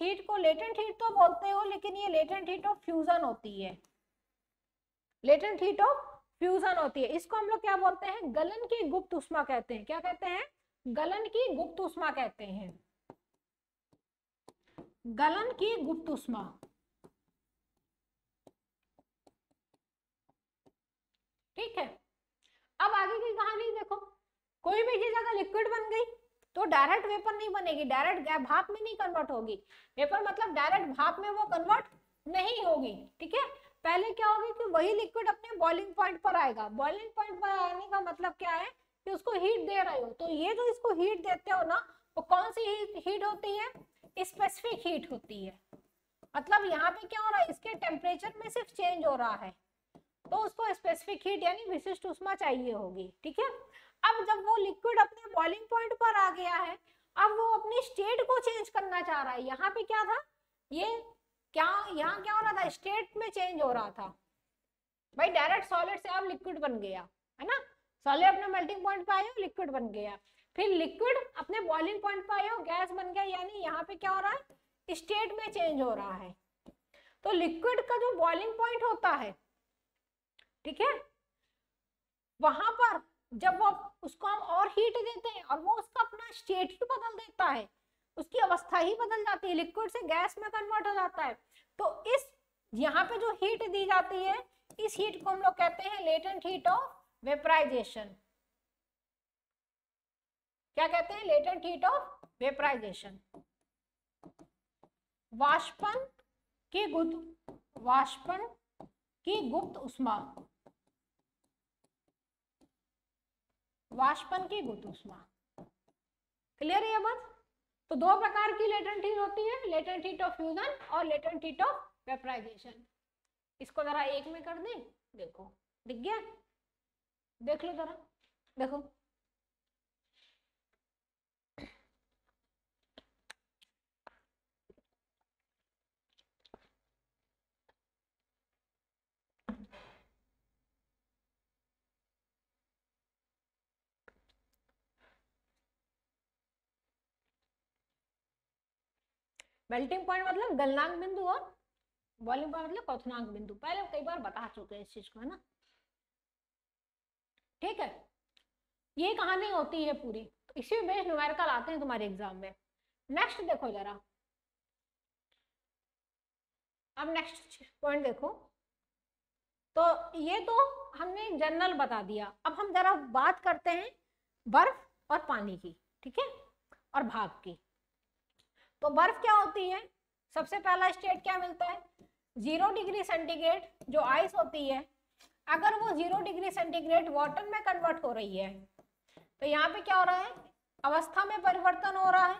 हीट को लेटेंट हीट तो बोलते हो, लेकिन ये लेटेंट हीट ऑफ फ्यूजन होती है, लेटेंट हीट ऑफ फ्यूजन होती है। इसको हम लोग क्या बोलते हैं, गलन की गुप्त ऊष्मा कहते हैं। क्या कहते हैं, गलन की गुप्त ऊष्मा कहते हैं, गलन की गुप्त ऊष्मा, ठीक है। अब आगे की कहानी देखो, कोई भी चीज अगर लिक्विड बन गई तो डायरेक्ट वेपर नहीं बनेगी, डायरेक्ट भाप में नहीं कन्वर्ट होगी। वेपर मतलब डायरेक्ट भाप में वो कन्वर्ट नहीं होगी, ठीक है। पहले क्या होगी कि वही लिक्विड अपने बॉइलिंग पॉइंट पर आएगा। बॉइलिंग पॉइंट पर आने का मतलब क्या है कि उसको हीट दे रहे हो, तो ये जो इसको हीट देते हो ना, वो कौन सी हीट होती है, स्पेसिफिक हीट होती है। मतलब यहाँ पे क्या हो रहा है, इसके टेम्परेचर में सिर्फ चेंज हो रहा है, तो उसको स्पेसिफिक हीट यानी विशिष्ट ऊष्मा चाहिए होगी, ठीक है। अब जब वो लिक्विड अपने बॉइलिंग पॉइंट पर आ गया है, अब वो अपनी स्टेट को चेंज करना चाह रहा है। यहाँ पे क्या था, ये क्या, यहाँ क्या हो रहा था, स्टेट में चेंज हो रहा था भाई, डायरेक्ट सॉलिड से अब लिक्विड बन गया, है ना। सॉलिड अपने मेल्टिंग पॉइंट पे आया, लिक्विड बन गया, फिर लिक्विड अपने बॉइलिंग पॉइंट पे आया, गैस बन गया, यानी यहाँ पे क्या हो रहा है, स्टेट में चेंज हो रहा है। तो लिक्विड का जो बॉइलिंग पॉइंट होता है, ठीक है, वहां पर जब वो उसको हम और हीट देते हैं और वो उसका अपना स्टेट ही बदल देता है, उसकी अवस्था ही बदल जाती है, लिक्विड से गैस में कन्वर्ट हो जाता है। तो इस यहाँ पे जो हीट दी जाती है, इस हीट को हम लोग कहते हैं लेटेंट हीट ऑफ वेपराइजेशन। क्या कहते हैं, लेटेंट हीट ऑफ वेपराइजेशन। वाष्पन की गुप्त ऊष्मा, वाष्पन की गुप्त ऊष्मा। क्लियर है ये बात। तो दो प्रकार की लेटेंट हीट होती है, लेटेंट हीट ऑफ फ्यूजन और लेटेंट हीट ऑफ वेपराइजेशन। इसको जरा एक में कर दें, देखो दिख गया, देख लो जरा, देखो मेल्टिंग पॉइंट मतलब गलनांक बिंदु और बॉइलिंग पॉइंट मतलब क्वथनांक बिंदु। पहले कई बार बता चुके हैं इस चीज को, है ना, ठीक है। ये कहानी होती है पूरी, तो इसी में बेस्ड न्यूमेरिकल आते हैं तुम्हारे एग्जाम में। नेक्स्ट देखो जरा, अब नेक्स्ट पॉइंट देखो। तो ये तो हमने जनरल बता दिया, अब हम जरा बात करते हैं बर्फ और पानी की, ठीक है, और भाप की। तो बर्फ क्या होती है, सबसे पहला स्टेट क्या मिलता है, 0 डिग्री सेंटीग्रेड जो आइस होती है, अगर वो 0 डिग्री सेंटीग्रेड वाटर में कन्वर्ट हो रही है, तो यहाँ पे क्या हो रहा है, अवस्था में परिवर्तन हो रहा है,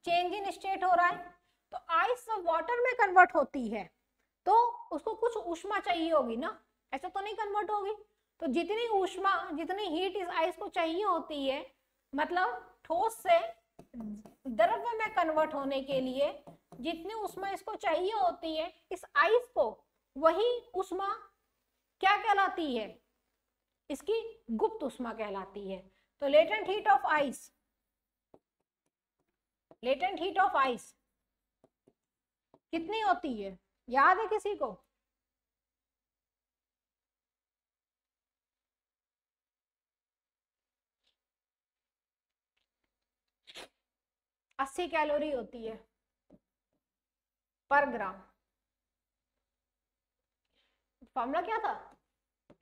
चेंज इन स्टेट हो रहा है। तो आइस जब वाटर में कन्वर्ट होती है तो उसको कुछ ऊष्मा चाहिए होगी ना, ऐसे तो नहीं कन्वर्ट होगी। तो जितनी ऊष्मा, जितनी हीट इस आइस को चाहिए होती है, मतलब ठोस से द्रव्य में कन्वर्ट होने के लिए जितनी ऊष्मा इसको चाहिए होती है, इस आइस को, वही ऊष्मा क्या कहलाती है, इसकी गुप्त ऊष्मा कहलाती है। तो latent heat of ice, latent heat of ice कितनी होती है, याद है किसी को? अस्सी कैलोरी होती है पर ग्राम। फॉर्मूला क्या था,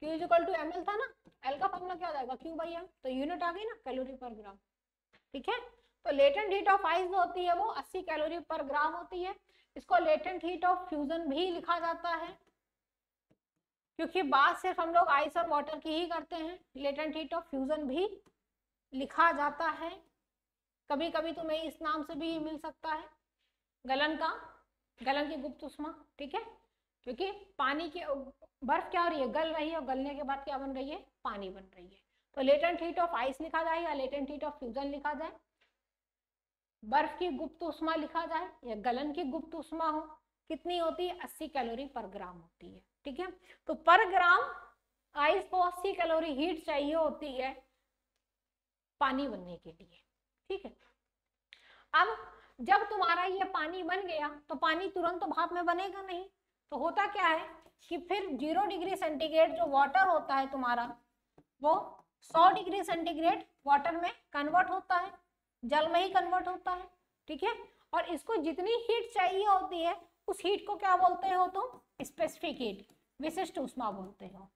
Q is equal to ml था ना, L का फॉर्मूला क्या हो जाएगा, Q बाई M, तो यूनिट आ गई ना, कैलोरी पर ग्राम, ठीक है। तो लेटेंट हीट ऑफ आइस जो होती है वो 80 कैलोरी पर ग्राम होती है। इसको लेटेंट हीट ऑफ फ्यूजन भी लिखा जाता है, क्योंकि बात सिर्फ हम लोग आइस और वाटर की ही करते हैं, लेटेंट हीट ऑफ फ्यूजन भी लिखा जाता है। कभी कभी तुम्हें इस नाम से भी मिल सकता है, गलन का, गलन की गुप्त ऊष्मा, ठीक है, क्योंकि पानी की बर्फ क्या हो रही है, गल रही है, और गलने के बाद क्या बन रही है, पानी बन रही है। तो लेटेंट हीट ऑफ आइस लिखा जाए या लेटेंट हीट ऑफ फ्यूजन लिखा जाए, बर्फ की गुप्त ऊष्मा लिखा जाए या गलन की गुप्त ऊष्मा हो, कितनी होती है, 80 कैलोरी पर ग्राम होती है, ठीक है। तो पर ग्राम आइस को 80 कैलोरी हीट चाहिए होती है पानी बनने के लिए, ठीक है। अब जब तुम्हारा ये पानी बन गया तो पानी तुरंत तो भाप में बनेगा नहीं, तो होता क्या है कि फिर 0 डिग्री सेंटीग्रेड जो वाटर होता है तुम्हारा, वो 100 डिग्री सेंटीग्रेड वाटर में कन्वर्ट होता है, जल में ही कन्वर्ट होता है, ठीक है। और इसको जितनी हीट चाहिए होती है उस हीट को क्या बोलते हो तुम, स्पेसिफिक हीट, विशिष्ट ऊष्मा बोलते हो,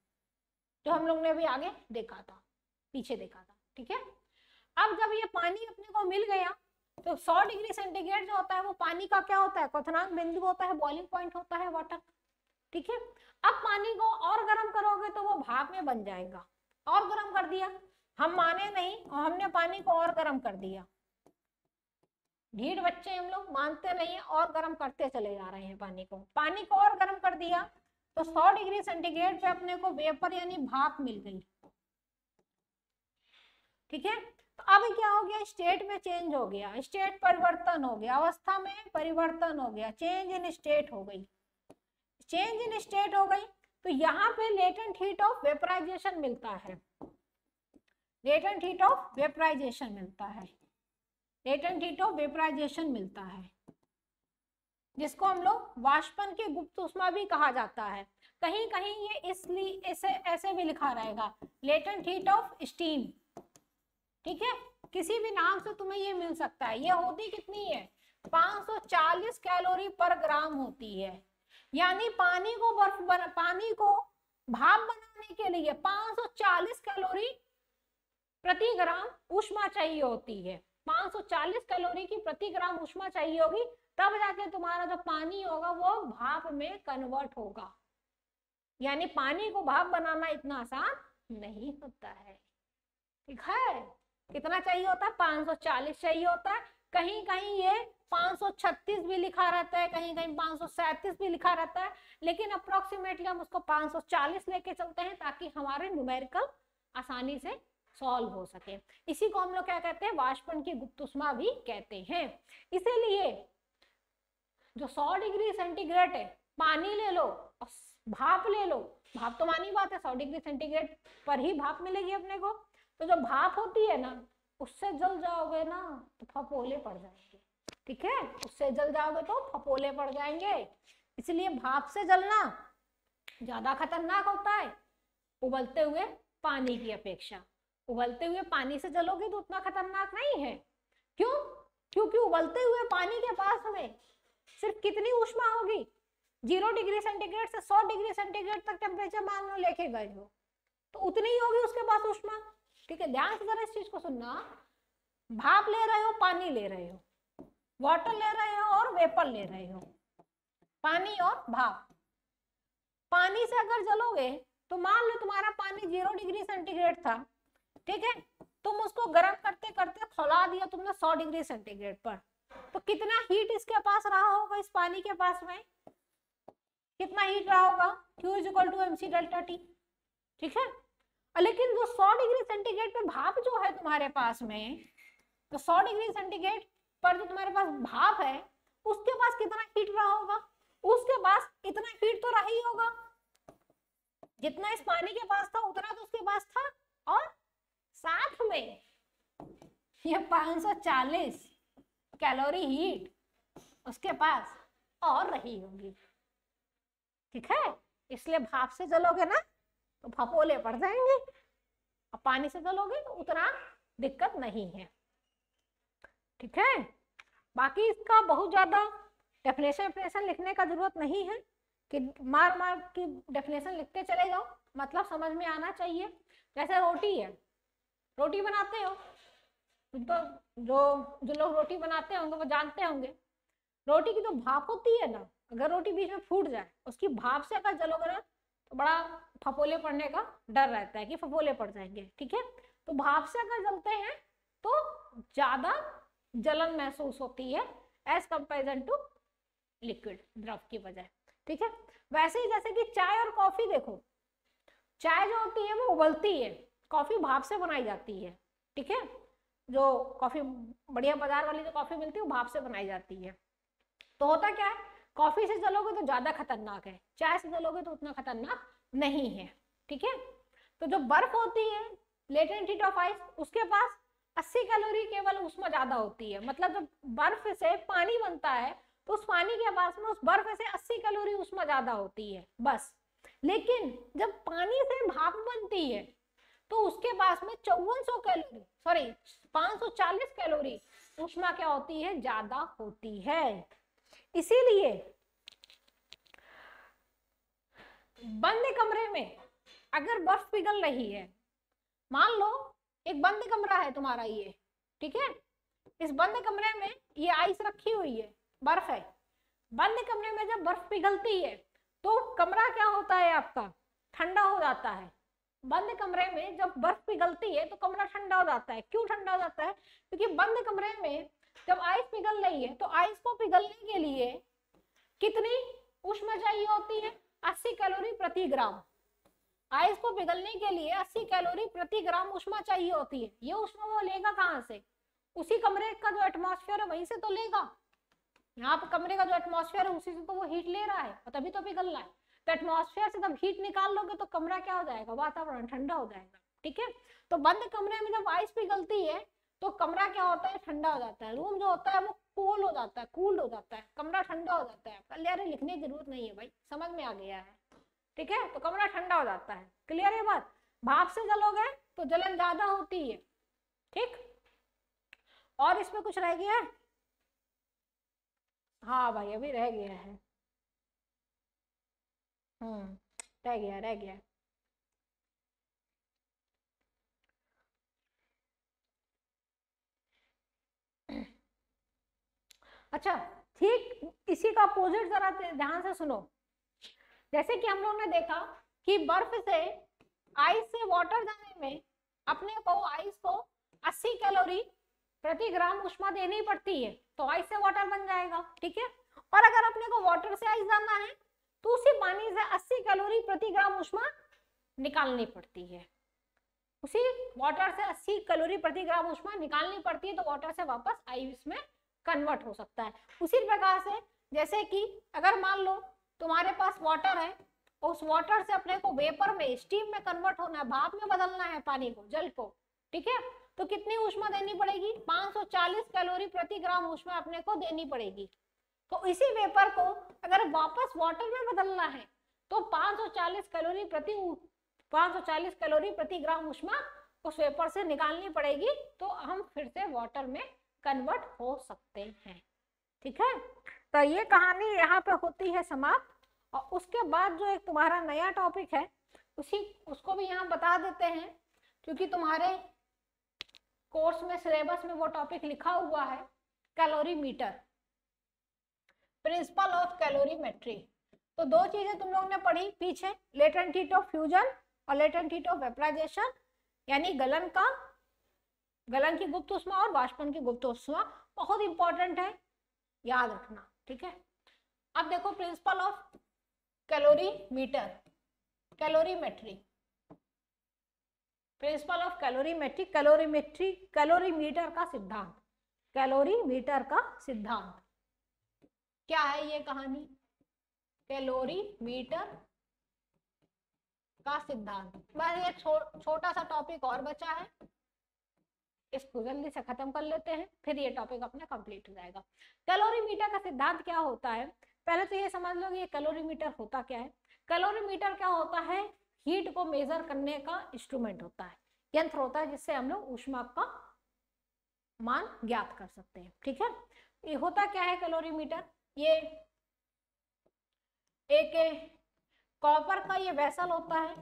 जो हम लोग ने अभी आगे देखा था, पीछे देखा था, ठीक है। अब जब ये पानी अपने को मिल गया तो 100 डिग्री सेंटीग्रेड जो होता है वो पानी का क्या होता है, क्वथनांक बिंदु होता है, बॉइलिंग पॉइंट होता है वाटर, ठीक है। अब पानी को और गर्म करोगे तो वो भाप में बन जाएगा, और गर्म कर दिया, हम माने नहीं और हमने पानी को और गर्म कर दिया, ढीठ बच्चे हम लोग, मानते नहीं है, और गर्म करते चले जा रहे हैं पानी को, पानी को और गर्म कर दिया तो 100 डिग्री सेंटीग्रेड पे अपने को वेपर यानी भाप मिल गई, ठीक है। तो अब क्या हो गया, स्टेट में चेंज हो गया, स्टेट परिवर्तन हो गया, अवस्था में परिवर्तन हो गया, चेंज इन स्टेट हो गई, चेंज इन स्टेट हो गई। तो यहाँ पे लेटेंट हीट ऑफ वेपराइजेशन मिलता है, लेटेंट हीट ऑफ वेपराइजेशन मिलता है, लेटेंट हीट ऑफ वेपराइजेशन मिलता है, जिसको हम लोग वाष्पन की गुप्त ऊष्मा भी कहा जाता है। कहीं कहीं ये इसलिए ऐसे भी लिखा रहेगा, लेटेंट हीट ऑफ स्टीम, ठीक है, किसी भी नाम से तुम्हें ये मिल सकता है। ये होती कितनी है, 540 कैलोरी पर ग्राम होती है, यानी पानी को पानी को भाप बनाने के लिए 540 कैलोरी प्रति ग्राम ऊष्मा चाहिए होती है, 540 कैलोरी की प्रति ग्राम ऊष्मा चाहिए होगी, तब जाके तुम्हारा जो पानी होगा वो भाप में कन्वर्ट होगा। यानी पानी को भाप बनाना इतना आसान नहीं होता है, ठीक है। कितना चाहिए होता है, 540 चाहिए होता है, कहीं कहीं ये 536 भी लिखा रहता है, कहीं कहीं 537 भी लिखा रहता है, लेकिन अप्रोक्सीमेटली हम उसको 540 लेके चलते हैं ताकि हमारे न्यूमेरिकल आसानी से सॉल्व हो सके। इसी को हम लोग क्या कहते हैं, वाष्पन की गुप्त ऊष्मा भी कहते हैं। इसीलिए जो 100 डिग्री सेंटीग्रेड है, पानी ले लो और भाप ले लो, भाप तो मानी बात है, 100 डिग्री सेंटीग्रेड पर ही भाप मिलेगी अपने को, तो जो भाप होती है ना उससे जल जाओगे ना तो फपोले पड़ जाएंगे, ठीक है, उससे जल जाओगे तो फपोले पड़ जाएंगे। इसलिए भाप से जलना ज्यादा खतरनाक होता है उबलते हुए पानी की अपेक्षा। उबलते हुए पानी से जलोगे तो उतना खतरनाक नहीं है, क्यों, क्योंकि उबलते हुए पानी के पास में सिर्फ कितनी ऊष्मा होगी, 0 डिग्री सेंटीग्रेड से 100 डिग्री सेंटीग्रेड तक टेम्परेचर मान लो लेके गए हो, तो उतनी ही होगी उसके पास ऊष्मा। ठीक है, ध्यान से जरा इस चीज को सुनना, भाप ले रहे हो, पानी ले रहे हो, वाटर ले रहे हो और वेपर ले रहे हो, पानी और भाप। पानी से अगर जलोगे तो मान लो तुम्हारा पानी 0 डिग्री सेंटीग्रेड था, ठीक है, तुम उसको गर्म करते करते खौला दिया तुमने 100 डिग्री सेंटीग्रेड पर, तो कितना हीट इसके पास रहा होगा, इस पानी के पास में कितना हीट रहा होगा, Q = mc डेल्टा टी। ठीक है, लेकिन जो 100 डिग्री सेंटीग्रेड पे भाप जो है तुम्हारे पास में, तो 100 डिग्री सेंटीग्रेड पर जो तुम्हारे पास भाप है उसके पास कितना हीट रहा होगा, उसके पास इतना हीट तो रहा ही होगा, जितना इस पानी के पास था उतना तो उसके पास था, और साथ में ये 540 कैलोरी हीट उसके पास और रही होगी। ठीक है, इसलिए भाप से जलोगे ना तो फपोले पड़ जाएंगे, और पानी से जलोगे तो उतना दिक्कत नहीं है। ठीक है, बाकी इसका बहुत ज्यादा डेफिनेशन लिखने का जरूरत नहीं है कि मार मार की डेफिनेशन लिखते चले जाओ, मतलब समझ में आना चाहिए। जैसे रोटी है, रोटी बनाते हो तो जो लोग रोटी बनाते होंगे वो जानते होंगे, रोटी की जो भाप होती है ना, अगर रोटी बीच में फूट जाए, उसकी भाप से अगर जलोगे ना तो बड़ा फपोले पड़ने का डर रहता है कि फपोले पड़ जाएंगे। ठीक है, तो भाप से अगर जलते हैं तो ज्यादा जलन महसूस होती है एज कंपेरिजन टू लिक्विड, द्रव की वजह। ठीक है, वैसे ही जैसे कि चाय और कॉफी देखो, चाय जो होती है वो उबलती है, कॉफी भाप से बनाई जाती है। ठीक है, जो कॉफी बढ़िया बाजार वाली जो कॉफी मिलती है वो भाप से बनाई जाती है। तो होता क्या है, कॉफी से जलोगे तो ज्यादा खतरनाक है, चाय से जलोगे तो उतना खतरनाक नहीं है। ठीक है, तो जो बर्फ होती है, लेटेंट हीट ऑफ आइस, उसके पास 80 कैलोरी केवल ऊष्मा ज्यादा होती है। मतलब जब बर्फ से पानी बनता है तो उस पानी के पास में उस बर्फ से 80 कैलोरी ऊष्मा ज्यादा होती है बस। लेकिन जब पानी से भाप बनती है तो उसके पास में 540 कैलोरी ऊष्मा क्या होती है, ज्यादा होती है। इसीलिए बंद कमरे में अगर बर्फ पिघल रही है, मान लो एक बंद कमरा है तुम्हारा ये, ठीक है, इस बंद कमरे में ये आइस रखी हुई है, बर्फ है, बंद कमरे में जब बर्फ पिघलती है तो कमरा क्या होता है आपका, ठंडा हो जाता है। बंद कमरे में जब बर्फ पिघलती है तो कमरा ठंडा हो जाता है। क्यों ठंडा हो जाता है, क्योंकि बंद कमरे में जब आइस पिघल रही है तो आइस को पिघलने के लिए कितनी ऊष्मा चाहिए होती है, 80 कैलोरी प्रति ग्राम। आइस को पिघलने के लिए 80 कैलोरी प्रति ग्राम ऊष्मा चाहिए होती है। ये ऊष्मा वो लेगा कहाँ से, उसी कमरे का जो एटमॉस्फेयर है वहीं से तो लेगा। यहाँ पर कमरे का जो एटमॉस्फेयर है उसी से तो वो हीट ले रहा है और तभी तो पिघल रहा है। तो एटमॉस्फेयर से जब हीट निकाल लोगे तो कमरा क्या हो जाएगा, वातावरण ठंडा हो जाएगा। ठीक है, तो बंद कमरे में जब आइस पिघलती है तो कमरा क्या होता है, ठंडा हो जाता है। रूम जो होता है वो कूल हो जाता है, कूल्ड हो जाता है, कमरा ठंडा हो जाता है। क्लियर है, लिखने की जरूरत नहीं है भाई, समझ में आ गया है। ठीक है, तो कमरा ठंडा हो जाता है। क्लियर है बात, भाप से जलोगे तो जलन ज्यादा होती है। ठीक, और इसमें कुछ रह गया है? हाँ भाई अभी रह गया है, रह गया। अच्छा, ठीक इसी का अपोजिट जरा ध्यान से सुनो। जैसे कि हम लोग ने देखा कि बर्फ से आइस से वाटर जाने में अपने को आइस को 80 कैलोरी प्रति ग्राम ऊष्मा देनी पड़ती है, तो आइस से वाटर बन जाएगा। ठीक है, और अगर अपने को वाटर से आइस जाना है तो उसी पानी से 80 कैलोरी प्रति ग्राम ऊष्मा निकालनी पड़ती है। उसी वाटर से 80 कैलोरी प्रति ग्राम ऊष्मा निकालनी पड़ती है, तो वाटर से वापस आइस में कन्वर्ट हो सकता है। उसी प्रकार से जैसे कि अगर मान लो तुम्हारे पास वाटर है, उस वाटर से अपने को वेपर में, स्टीम में कन्वर्ट होना है, भाप में बदलना है पानी को, जल को। ठीक है, तो कितनी ऊष्मा देनी पड़ेगी, 540 कैलोरी प्रति ग्राम ऊष्मा अपने को देनी पड़ेगी। तो इसी वेपर को अगर वापस वाटर में बदलना है तो 540 कैलोरी प्रति ग्राम ऊष्मा उस वेपर से निकालनी पड़ेगी, तो हम फिर से वाटर में कन्वर्ट हो सकते हैं। ठीक है, तो ये कहानी यहाँ पे होती है समाप्त। और उसके बाद जो एक तुम्हारा नया टॉपिक है उसको भी यहाँ बता देते हैं, क्योंकि तुम्हारे कोर्स में सिलेबस में वो टॉपिक लिखा हुआ है, कैलोरीमीटर, प्रिंसिपल ऑफ कैलोरीमेट्री। तो दो चीजें तुम लोग ने पढ़ी पीछे, लेटेंट हीट ऑफ फ्यूजन और लेटेंट हीट ऑफ वेपराइजेशन, यानी गलन की गुप्त ऊष्मा और वाष्पन की गुप्त ऊष्मा, बहुत इंपॉर्टेंट है, याद रखना। ठीक है, अब देखो principle of calorimeter, calorimetry, principle of calorimetry, calorimeter का सिद्धांत, कैलोरीमीटर का सिद्धांत क्या है ये कहानी, कैलोरीमीटर का सिद्धांत। बस ये छोटा सा टॉपिक और बचा है, इसको जल्दी से खत्म कर लेते हैं, फिर ये टॉपिक अपना कंप्लीट हो जाएगा। कैलोरीमीटर का सिद्धांत क्या होता है, पहले तो ये समझ लो कि ये कैलोरीमीटर होता क्या है। कैलोरीमीटर क्या होता है, हीट को मेजर करने का इंस्ट्रूमेंट होता है, यंत्र होता है जिससे हम लोग ऊष्मा का मान ज्ञात कर सकते हैं। ठीक है, ये होता क्या है कैलोरीमीटर, ये एक कॉपर का ये वेसल होता है,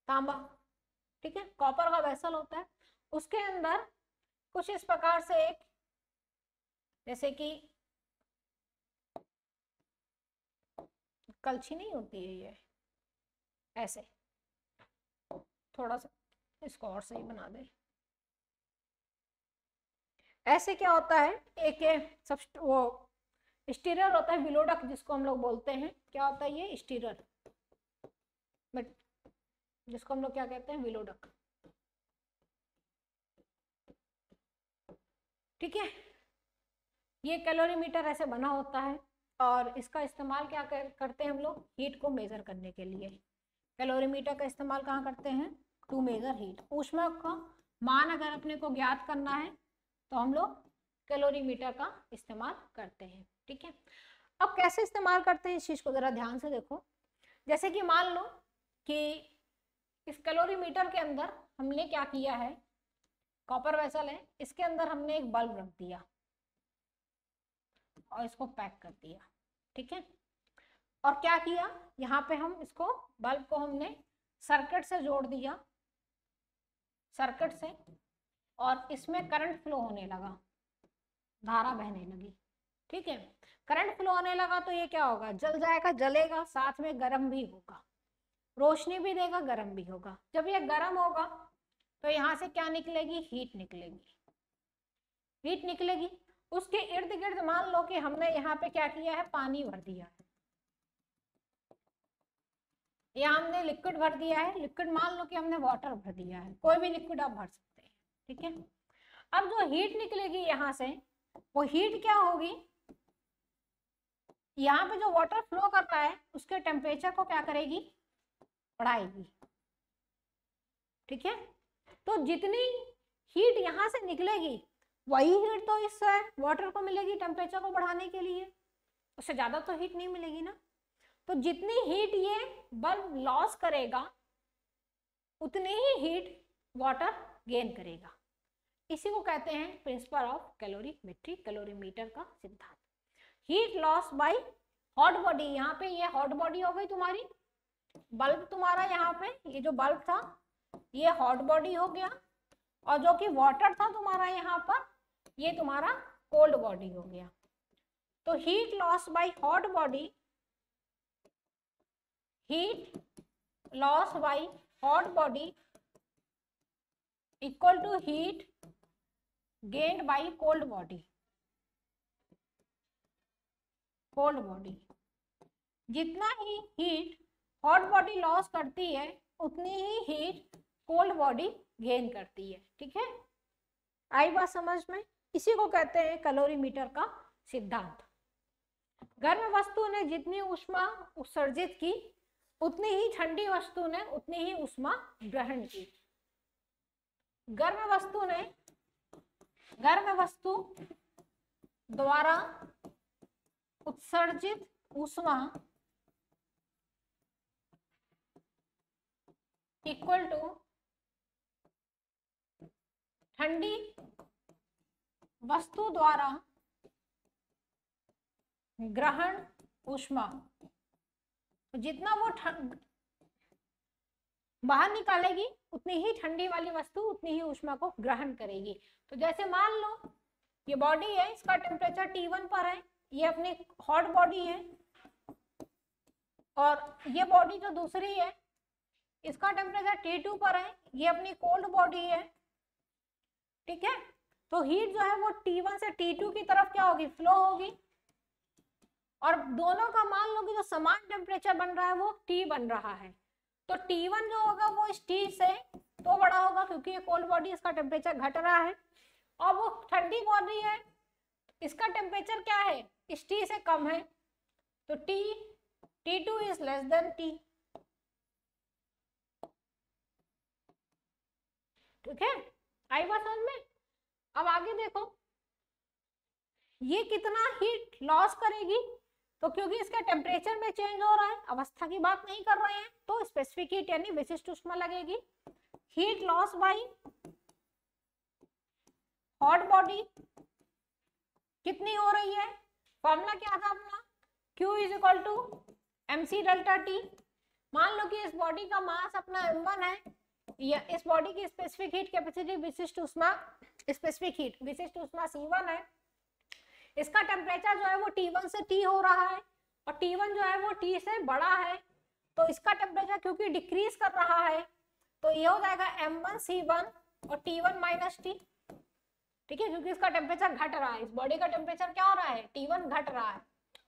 तांबा, ठीक है, कॉपर का वेसल होता है, उसके अंदर कुछ इस प्रकार से एक, जैसे कि कलछी नहीं होती है ये, ऐसे थोड़ा सा इसको और सही बना दे, ऐसे क्या होता है, एक वो स्टीरर होता है, विलोडक जिसको हम लोग बोलते हैं, क्या होता है ये स्टीरर, बट जिसको हम लोग क्या कहते हैं, विलोडक। ठीक है, ये कैलोरीमीटर ऐसे बना होता है और इसका इस्तेमाल क्या करते हैं हम लोग, हीट को मेजर करने के लिए। कैलोरीमीटर का इस्तेमाल कहाँ करते हैं, टू मेजर हीट, ऊष्मा का मान अगर अपने को ज्ञात करना है तो हम लोग कैलोरीमीटर का इस्तेमाल करते हैं। ठीक है, अब कैसे इस्तेमाल करते हैं इस चीज को जरा ध्यान से देखो। जैसे कि मान लो कि इस कैलोरीमीटर के अंदर हमने क्या किया है, कॉपर वेसल है, इसके अंदर हमने एक बल्ब रख दिया और इसको पैक कर दिया। ठीक है, और क्या किया, यहाँ पे हम इसको बल्ब को हमने सर्किट से जोड़ दिया, सर्किट से, और इसमें करंट फ्लो होने लगा, धारा बहने लगी। ठीक है, करंट फ्लो होने लगा तो ये क्या होगा, जल जाएगा, जलेगा, साथ में गर्म भी होगा, रोशनी भी देगा, गर्म भी होगा। जब ये गर्म होगा तो यहाँ से क्या निकलेगी, हीट निकलेगी, हीट निकलेगी। उसके इर्द गिर्द मान लो कि हमने यहाँ पे क्या किया है, पानी भर दिया है, यहाँ हमने लिक्विड भर दिया है, लिक्विड मान लो कि हमने वाटर भर दिया है, कोई भी लिक्विड आप भर सकते हैं। ठीक है, अब जो हीट निकलेगी यहाँ से, वो हीट क्या होगी, यहाँ पे जो वाटर फ्लो कर रहा है उसके टेम्परेचर को क्या करेगी, बढ़ाएगी। ठीक है, तो जितनी हीट यहाँ से निकलेगी वही हीट तो इस वाटर को मिलेगी टेम्परेचर को बढ़ाने के लिए, उससे ज्यादा तो हीट नहीं मिलेगी ना। तो जितनी हीट ये बल्ब लॉस करेगा उतनी ही हीट वाटर गेन करेगा। इसी को कहते हैं प्रिंसिपल ऑफ कैलोरीमेट्री, कैलोरीमीटर का सिद्धांत। Heat loss by hot body, यहाँ पे ये हॉट बॉडी हो गई तुम्हारी, बल्ब तुम्हारा यहाँ पे ये जो बल्ब था ये हॉट बॉडी हो गया, और जो कि वाटर था तुम्हारा यहाँ पर ये तुम्हारा कोल्ड बॉडी हो गया। तो heat loss by hot body, heat loss by hot body equal to heat gained by cold body, cold body. जितना ही हीट हॉट बॉडी लॉस करती है उतनी ही हीट कोल्ड बॉडी गेन करती है। ठीक है, आई बात समझ में, इसी को कहते हैं कैलोरीमीटर का सिद्धांत। गर्म वस्तु ने जितनी ऊष्मा उत्सर्जित की उतनी ही ठंडी वस्तु ने उतनी ही ऊष्मा ग्रहण की। गर्म वस्तु द्वारा उत्सर्जित ऊष्मा इक्वल टू ठंडी वस्तु द्वारा ग्रहण ऊष्मा, जितना वो बाहर निकालेगी उतनी ही ठंडी वाली वस्तु उतनी ही ऊष्मा को ग्रहण करेगी। तो जैसे मान लो ये बॉडी है, इसका टेम्परेचर T1 पर है, ये अपनी हॉट बॉडी है, और ये बॉडी जो दूसरी है इसका टेम्परेचर T2 पर है, ये अपनी कोल्ड बॉडी है, ठीक है। तो हीट जो है वो T1 से T2 की तरफ क्या होगी, फ्लो होगी, और दोनों का मान लो कि जो समान टेम्परेचर बन रहा है वो T बन रहा है। तो T1 जो होगा वो इस T से तो बड़ा होगा क्योंकि ये कोल्ड बॉडी, इसका टेम्परेचर घट रहा है, और वो ठंडी बॉडी है, इसका टेम्परेचर क्या है, इस T से कम है, तो T2 is less than T, ठीक है। आई बात समझ में। अब आगे देखो, ये कितना हीट लॉस करेगी, तो क्योंकि इसका टेम्परेचर में चेंज हो रहा है, अवस्था की बात नहीं कर रहे हैं, तो स्पेसिफिक हीट यानी विशिष्ट ऊष्मा लगेगी। Heat loss by hot body कितनी हो रही है, फॉर्मूला क्या था अपना, Q is equal to MC delta T। मान लो कि इस बॉडी का मास अपना M1 है, या इस बॉडी की स्पेसिफिक हीट कैपेसिटी विशिष्ट ऊष्मा, स्पेसिफिक हीट विशिष्ट ऊष्मा C1 है, इसका टेम्परेचर जो है वो T1 से T हो रहा है, और T1 जो है वो T से बड़ा है, तो इसका टेम्परेचर क्योंकि डिक्रीज कर रहा है तो ये हो जाएगा M1 C1 और T1 माइनस T, ठीक है, क्योंकि इसका टेम्परेचर घट रहा है, इस बॉडी का टेम्परेचर क्या हो रहा है, T1 घट रहा है,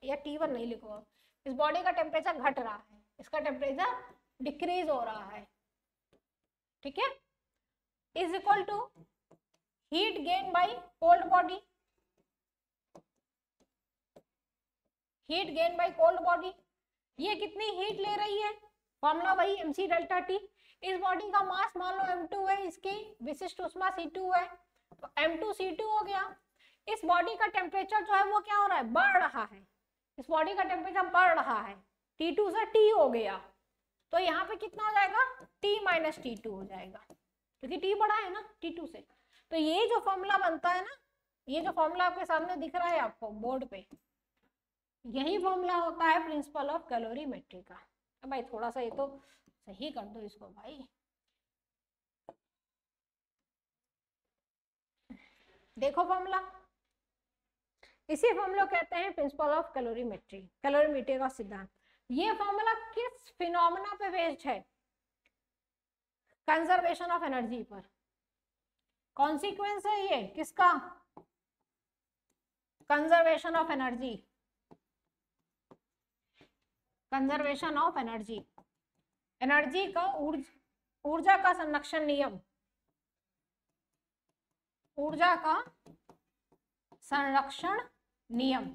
या T1 नहीं लिखो, इस बॉडी का टेम्परेचर घट रहा है, इसका टेम्परेचर डिक्रीज हो रहा है, ठीक है, is equal to heat gain by cold body, heat gain by cold body, ये कितनी हीट ले रही है, फॉर्मूला वही MC डेल्टा T। इस बॉडी का मास मान लो M2 है, इसकी विशिष्ट ऊष्मा C2 है, तो M2 C2 हो गया। इस बॉडी का टेम्परेचर जो है वो क्या हो रहा है, बढ़ रहा है, इस बॉडी का टेम्परेचर बढ़ रहा है, T2 से T हो गया, तो यहाँ पे कितना हो जाएगा, T माइनस T2 हो जाएगा, क्योंकि T बड़ा है ना T2 से। तो ये जो फॉर्मूला बनता है ना, ये जो फॉर्मूला आपके सामने दिख रहा है आपको बोर्ड पे, यही फॉर्मूला होता है प्रिंसिपल ऑफ कैलोरीमेट्री का। अब भाई थोड़ा सा ये तो सही कर दो इसको भाई, देखो फॉर्मूला, इसी फॉर्मूला कहते हैं प्रिंसिपल ऑफ कैलोरीमेट्री, कैलोरीमेट्री का सिद्धांत। ये फॉर्मूला किस फिनोमेना पे बेस्ड है, कंजर्वेशन ऑफ एनर्जी पर। कॉन्सिक्वेंस है ये किसका, conservation of energy, conservation of energy, energy का ऊर्जा का संरक्षण नियम, ऊर्जा का संरक्षण नियम,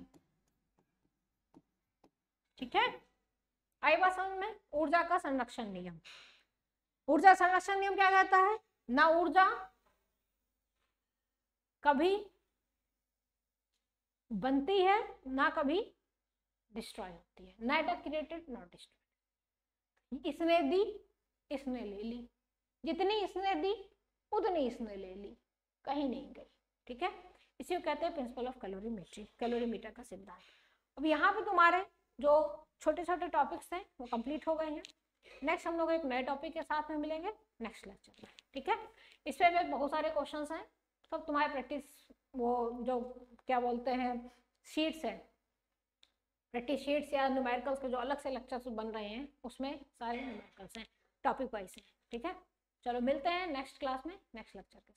ठीक है। आई बात समझ में, ऊर्जा का संरक्षण नियम, ऊर्जा संरक्षण नियम क्या कहता है, ना ऊर्जा कभी बनती है ना कभी डिस्ट्रॉय होती है, नेटर क्रिएटेड नॉट डिस्ट्रॉयड। इसने दी इसने ले ली, जितनी इसने दी उतनी इसने ले ली, कहीं नहीं गई, ठीक है। इसी को कहते हैं प्रिंसिपल ऑफ कैलोरीमेट्री, कैलोरीमीटर का सिद्धांत। अब यहाँ पे तुम्हारे जो छोटे छोटे टॉपिक्स हैं वो कंप्लीट हो गए हैं। नेक्स्ट हम लोग एक नए टॉपिक के साथ में मिलेंगे नेक्स्ट लेक्चर में, ठीक है। इस पे भी बहुत सारे क्वेश्चंस हैं, सब तुम्हारे प्रैक्टिस, वो जो क्या बोलते हैं शीट्स है, प्रैक्टिस शीट्स या न्यूमेरिकल्स के जो अलग से लेक्चर्स बन रहे हैं उसमें सारे न्यूमेरिकल्स हैं, टॉपिक वाइज हैं, ठीक है। चलो मिलते हैं नेक्स्ट क्लास में नेक्स्ट लेक्चर के